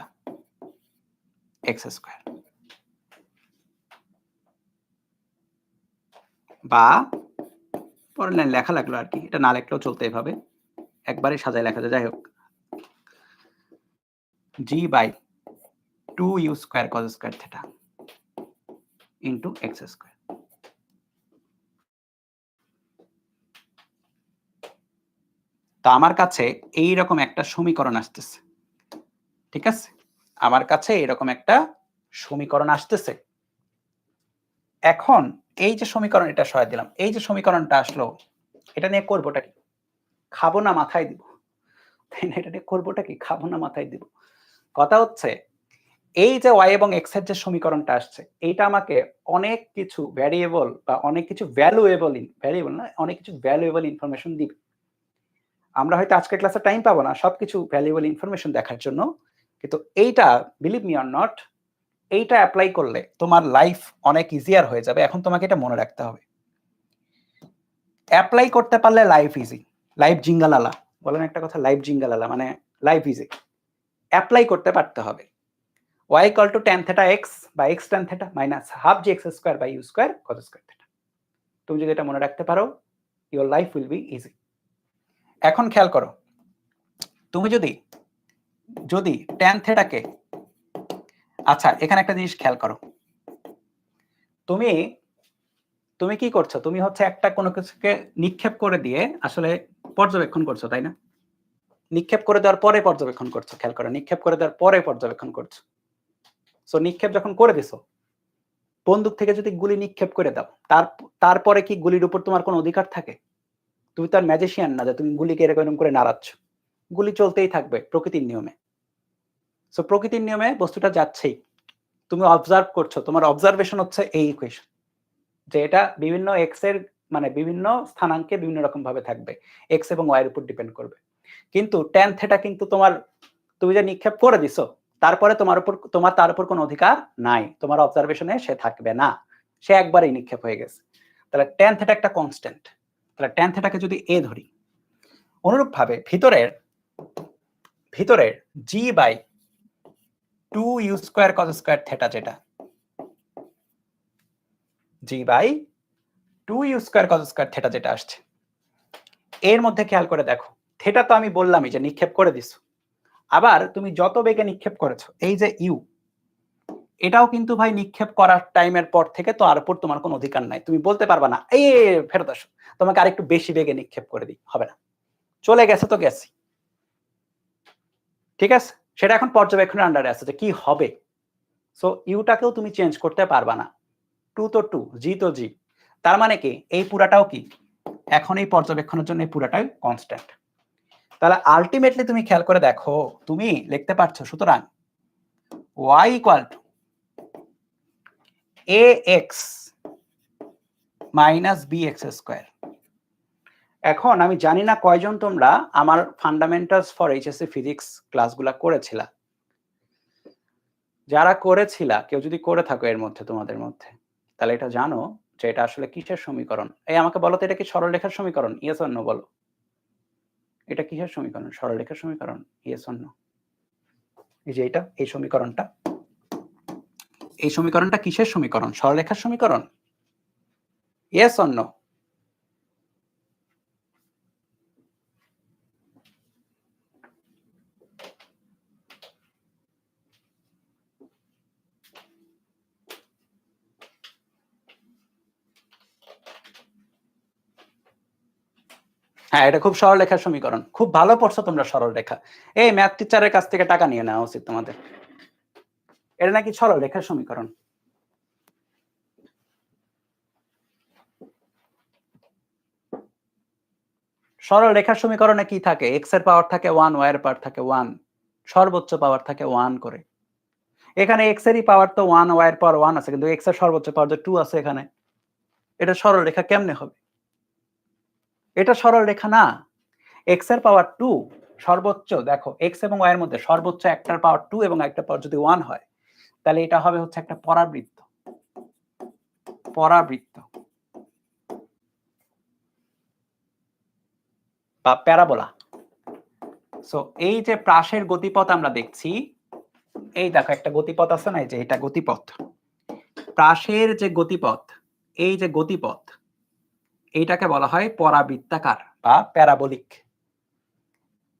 x square, বা পরের লাইন লেখা লাগলো আর কি, এটা না লিখলেও চলতে, এভাবে একবারে সাজায় লেখা যায়। যাই হোক, g বাই 2 you square cos square theta into x square. তো আমার কাছে এই রকম একটা সমীকরণ আসতেছে, ঠিক আছে? আমার কাছে এরকম একটা সমীকরণ আসতেছে। এখন এই যে সমীকরণ, এটা সরাই দিলাম, এই যে সমীকরণটা আসলো, এটা নিয়ে করবোটা কি? খাবো না মাথায় দিব, তাই না? এটা নিয়ে করবোটা কি? খাবো না মাথায় দিব। কথা হচ্ছে এই যে y এবং x এর যে সমীকরণটা আসছে, এইটা আমাকে অনেক কিছু ভ্যারিয়েবল বা অনেক কিছু ভ্যালুয়েবল, ভ্যারিয়েবল না, অনেক কিছু ভ্যালুয়েবল ইনফরমেশন দিবে। আমরা হয়তো আজকের ক্লাসে টাইম পাবো না সবকিছু ভ্যালুয়েবল ইনফরমেশন দেখার জন্য, কিন্তু এইটা বিলিভ মি অর নট, এইটা অ্যাপ্লাই করলে তোমার লাইফ অনেক ইজিয়ার হয়ে যাবে। এখন তোমাকে এটা মনে রাখতে হবে, অ্যাপ্লাই করতে পারলে লাইফ ইজি, লাইফ জিঙ্গালালা বলেন একটা কথা, লাইফ জিঙ্গালালা মানে লাইফ ইজি। অ্যাপ্লাই করতে পারতে হবে। y equal to tan theta x বা x tan theta minus half g x square by u square cos square theta। তুমি যদি এটা মনে রাখতে পারো, your life will be easy। এখন খেয়াল করো, তুমি যদি যদি tan theta কে, আচ্ছা এখানে একটা জিনিস খেয়াল করো, তুমি তুমি কি করছো? তুমি হচ্ছে একটা কোনো কিছুকে নিক্ষেপ করে দিয়ে আসলে পর্যবেক্ষণ করছো, তাই না? নিক্ষেপ করে দেওয়ার পরে পর্যবেক্ষণ করছো, খেয়াল করো, নিক্ষেপ করে দেওয়ার পরে পর্যবেক্ষণ করছো। সো নিক্ষেপ যখন করে দিছো, বন্দুক থেকে যদি গুলি নিক্ষেপ করে দাও, তারপরে কি গুলির উপর তোমার কোনো অধিকার থাকে? তুমি তো আর ম্যাজিশিয়ান না যে তুমি গুলিকে এরকম করে নাড়াচ্ছ, গুলি চলতেই থাকবে প্রকৃতির নিয়মে। সো প্রকৃতির নিয়মে বস্তুটা যাচ্ছেই, তুমি অবজার্ভ করছো, তোমার অবজারভেশন হচ্ছে এই ইকুয়েশন, যে এটা বিভিন্ন এক্স এর মানে বিভিন্ন স্থানাঙ্কে বিভিন্ন রকম ভাবে থাকবে, এক্স এবং ওয়াই এর উপর ডিপেন্ড করবে। কিন্তু ট্যান থেটা কিন্তু তোমার, তুমি যে নিক্ষেপ করে দিছো তারপরে তোমার তার উপর কোনো অধিকার নাই, তোমার অবজারভেশনে সে থাকবে না, সে একবারেই নিক্ষেপ হয়ে গেছে। তাহলে ট্যান থেটা একটা কনস্ট্যান্ট, তাহলে ট্যান থেটাকে যদি এ ধরি, অনুরূপভাবে ভিতরের g by 2 you square cos square theta, যেটা g by 2 you square cos square theta যেটা আসছে, এর মধ্যে খেয়াল করে দেখো, থেটা তো আমি বললামই যে নিক্ষেপ করে দিছো, আবার তুমি যত বেগে নিক্ষেপ করেছো, এই যে ইউ, এটাও কিন্তু ভাই নিক্ষেপ করার টাইমের পর থেকে তো আর উপর তোমার কোনো অধিকার নাই। তুমি বলতে পারবা না এই ফেরত আসো, তোমাকে আরেকটু বেশি বেগে নিক্ষেপ করে দিই, হবে না, চলে গেছে তো গেছি, ঠিক আছে? সেটা এখন পর্যবেক্ষণের আন্ডারে আছে যে কি হবে। সো ইউটাকেও তুমি চেঞ্জ করতে পারবা না, টু তো টু, জি তো জি, তার মানে কি এই পুরাটাও কি এখন এই পর্যবেক্ষণের জন্য এই পুরাটাই কনস্ট্যান্ট। তাহলে আলটিমেটলি তুমি খেয়াল করে দেখো, তুমি লিখতে পারছো, সুতরাং y equal two ax minus bx square. এখন আমি জানি না কয়জন তোমরা আমার ফান্ডামেন্টালস ফর এইচএসসি ফিজিক্স ক্লাসগুলো করেছিলা, যারা করেছিলা কেউ যদি করে থাকো এর মধ্যে তোমাদের মধ্যে, তাহলে এটা জানো যে এটা আসলে কিসের সমীকরণ। এই আমাকে বলো তো, এটা কি সরলরেখার সমীকরণ? ইয়েস অর নো বলো, এটা কিসের সমীকরণ? সরলরেখার সমীকরণ? Yes or no? এই যে এটা, এই সমীকরণটা, এই সমীকরণটা কিসের সমীকরণ? সরলরেখার সমীকরণ? Yes or no? হ্যাঁ, এটা খুব সরলরেখার সমীকরণ। খুব ভালো পড়ছো তোমরা সরলরেখা। এই ম্যাথ টিচারের কাছ থেকে টাকা নিয়ে নেওয়া উচিত তোমাদের। এটা নাকি সরলরেখার সমীকরণ। সরলরেখার সমীকরণে কি থাকে? x এর পাওয়ার থাকে 1, y এর পাওয়ার থাকে 1, সর্বোচ্চ পাওয়ার থাকে 1 করে। এখানে x এরই পাওয়ার তো 1, y এর পাওয়ার 1 আছে, কিন্তু x এর সর্বোচ্চ পাওয়ার তো 2 আছে এখানে। এটা সরলরেখা কেমনে হবে? এটা সরলরেখা না। x এর পাওয়ার 2 সর্বোচ্চ, দেখো x এবং y এর মধ্যে সর্বোচ্চ একটার পাওয়ার 2 এবং একটা পাওয়ার যদি 1 হয়, তাহলে এটা হবে হচ্ছে একটা পরাবৃত্ত। পরাবৃত্ত বা প্যারাবোলা। সো এই যে প্রাসের গতিপথ আমরা দেখছি, এই দেখো একটা গতিপথ আছে না, এই যে এটা গতিপথ। প্রাসের যে গতিপথ, এই যে গতিপথ, এইটাকে বলা হয় পরাবৃত্তাকার বা প্যারাবোলিক।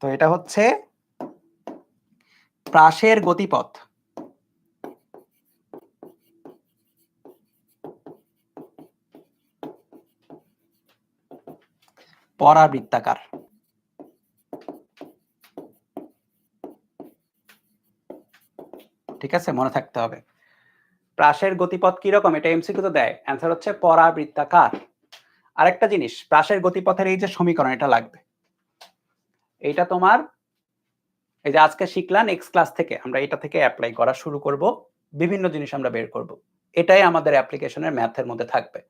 তো এটা হচ্ছে প্রাসের গতিপথ। পরাবৃত্তাকার। ঠিক আছে, মনে থাকতে হবে। প্রাসের গতিপথ কি রকম, এটা এমসিকিউ তো দেয়, অ্যান্সার হচ্ছে পরাবৃত্তাকার। আরেকটা জিনিস, প্রাসের গতিপথের এই যে সমীকরণ, এটা লাগবে। এইটা তোমার এই যে আজকে শিখলাম নেক্সট ক্লাস থেকে আমরা এটা থেকে অ্যাপ্লাই করা শুরু করব, বিভিন্ন জিনিস আমরা বের করব। এটাই আমাদের অ্যাপ্লিকেশনের ম্যাথের মধ্যে থাকবে।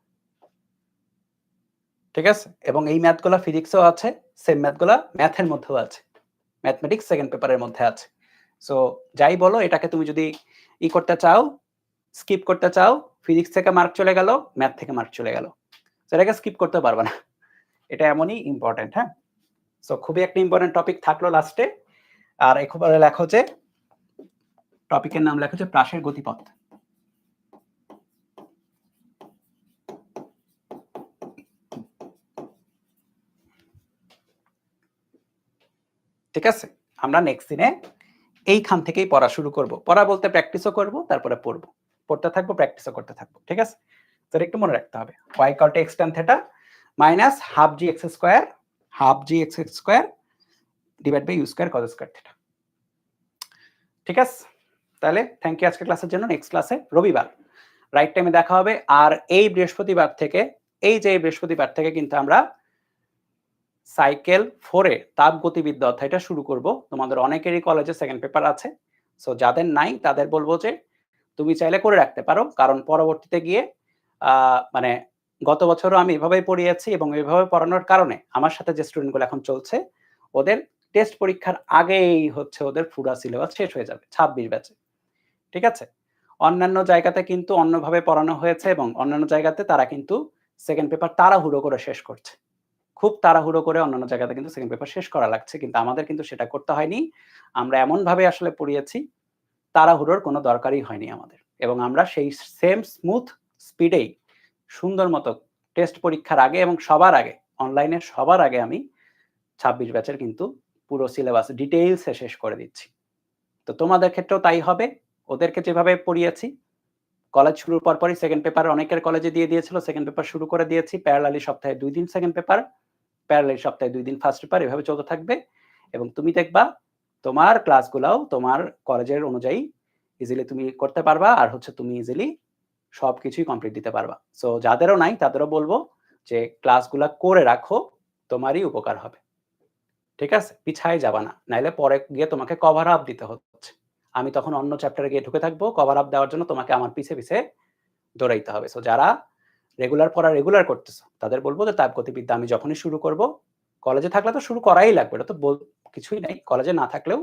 ঠিক আছে, এবং এই ম্যাথগুলো ফিজিক্সেও আছে, সেম ম্যাথগুলো ম্যাথের মধ্যেও আছে, ম্যাথমেটিক্স সেকেন্ড পেপারের মধ্যে আছে। সো যাই বলো, এটাকে তুমি যদি করতে চাও, স্কিপ করতে চাও, ফিজিক্স থেকে মার্ক চলে গেল, ম্যাথ থেকে মার্ক চলে গেল, সেটাকে স্কিপ করতে পারবে না। এটা এমনই ইম্পর্টেন্ট। হ্যাঁ, সো খুবই একটা ইম্পর্টেন্ট টপিক থাকলো লাস্টে। আর একেবারে লেখো যে টপিকের নাম লেখো যে প্রাসের গতিপথ। ঠিক আছে, আমরা নেক্সট দিনে এইখান থেকেই পড়া শুরু করব। পড়া বলতে প্র্যাকটিসও করব, তারপরে পড়ব, পড়তে থাকবো, প্র্যাকটিসও করতে থাকবো। ঠিক আছে, তো একটু মনে রাখতে হবে y = x tan θ minus half g x square divided by u square cos square θ। ঠিক আছে, তাহলে থ্যাংক ইউ আজকের ক্লাসের জন্য। নেক্সট ক্লাসে রবিবার রাইট টাইমে দেখা হবে। আর এই বৃহস্পতিবার থেকে, এই যে বৃহস্পতিবার থেকে কিন্তু আমরা সাইকেল 4 এ তাপগতিবিদ্যা অধ্যায়টা শুরু করব। তোমাদের অনেকেরই কলেজে সেকেন্ড পেপার আছে, সো যাদের নাই তাদের বলবো যে তুমি চাইলে করে রাখতে পারো, কারণ পরবর্তীতে গিয়ে মানে গত বছরও আমি এভাবেই পড়িয়েছি এবং এভাবে পড়ানোর কারণে আমার সাথে যে স্টুডেন্টগুলো এখন চলছে, ওদের টেস্ট পরীক্ষার আগেই হচ্ছে ওদের পুরা সিলেবাস শেষ হয়ে যাবে 26 ব্যাচে। ঠিক আছে, অন্যান্য জায়গাতে কিন্তু অন্যভাবে পড়ানো হয়েছে এবং অন্যান্য জায়গাতে তারা কিন্তু সেকেন্ড পেপার তাড়াহুড়ো করে শেষ করছে, খুব তাড়াহুড়ো করে অন্যান্য জায়গাতে কিন্তু সেকেন্ড পেপার শেষ করা লাগছে, কিন্তু আমাদের কিন্তু সেটা করতে হয়নি। আমরা এমনভাবে আসলে পড়িয়েছি, তাড়াহুড়োর কোনো দরকারই হয়নি আমাদের, এবং আমরা সেই সেম স্মুথ স্পিডেই সুন্দর মতো টেস্ট পরীক্ষার আগে এবং সবার আগে অনলাইনে সবার আগে আমি 26 ব্যাচের কিন্তু পুরো সিলেবাস ডিটেইলসে শেষ করে দিচ্ছি। তো তোমাদের ক্ষেত্রেও তাই হবে। ওদেরকে যেভাবে পড়িয়েছি, কলেজ শুরুর পরপরই সেকেন্ড পেপার অনেকের কলেজে দিয়ে দিয়েছিল, সেকেন্ড পেপার শুরু করে দিয়েছি। প্যারালালি সপ্তাহে 2 দিন সেকেন্ড পেপার, প্যারালালি সপ্তাহে 2 দিন ফার্স্ট পেপার, এভাবে চলতে থাকবে। এবং তুমি দেখবা তোমার ক্লাসগুলাও তোমার কলেজের অনুযায়ী ইজিলি তুমি করতে পারবা, আর হচ্ছে তুমি ইজিলি সবকিছুই কমপ্লিট দিতে পারবা। সো যাদেরও নাই তাদেরও বলবো যে ক্লাসগুলা করে রাখো, তোমারই উপকার হবে। ঠিক আছে, পিছায় যাবা না, নাইলে পরে গিয়ে তোমাকে কভার আপ দিতে হচ্ছে। আমি তখন অন্য চ্যাপ্টারে গিয়ে ঢুকে থাকবো, কভার আপ দেওয়ার জন্য তোমাকে আমার পিছে পিছে দৌড়াইতে হবে। সো যারা রেগুলার পড়া রেগুলার করতেছো, তাদের বলবো যে তাপগতিবিদ্যা আমি যখনই শুরু করব, কলেজে থাকলে তো শুরু করাই লাগবে, এটা তো কিছুই নাই, কলেজে না থাকলেও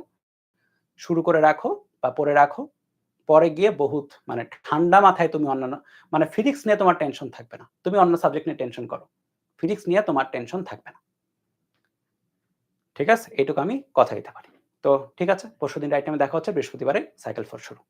শুরু করে রাখো বা পড়ে রাখো। পরে গিয়ে বহুত মানে ঠান্ডা মাথায় তুমি অন্যান্য মানে ফিজিক্স নিয়ে তোমার টেনশন থাকবে না, তুমি অন্য সাবজেক্ট নিয়ে টেনশন করো, ফিজিক্স নিয়ে তোমার টেনশন থাকবে না। ঠিক আছে, এইটুকু আমি কথা দিতে পারি। তো ঠিক আছে, পরশুদিন রাইট টাইমে দেখা হচ্ছে, বৃহস্পতিবারে সাইকেল 4 শুরু।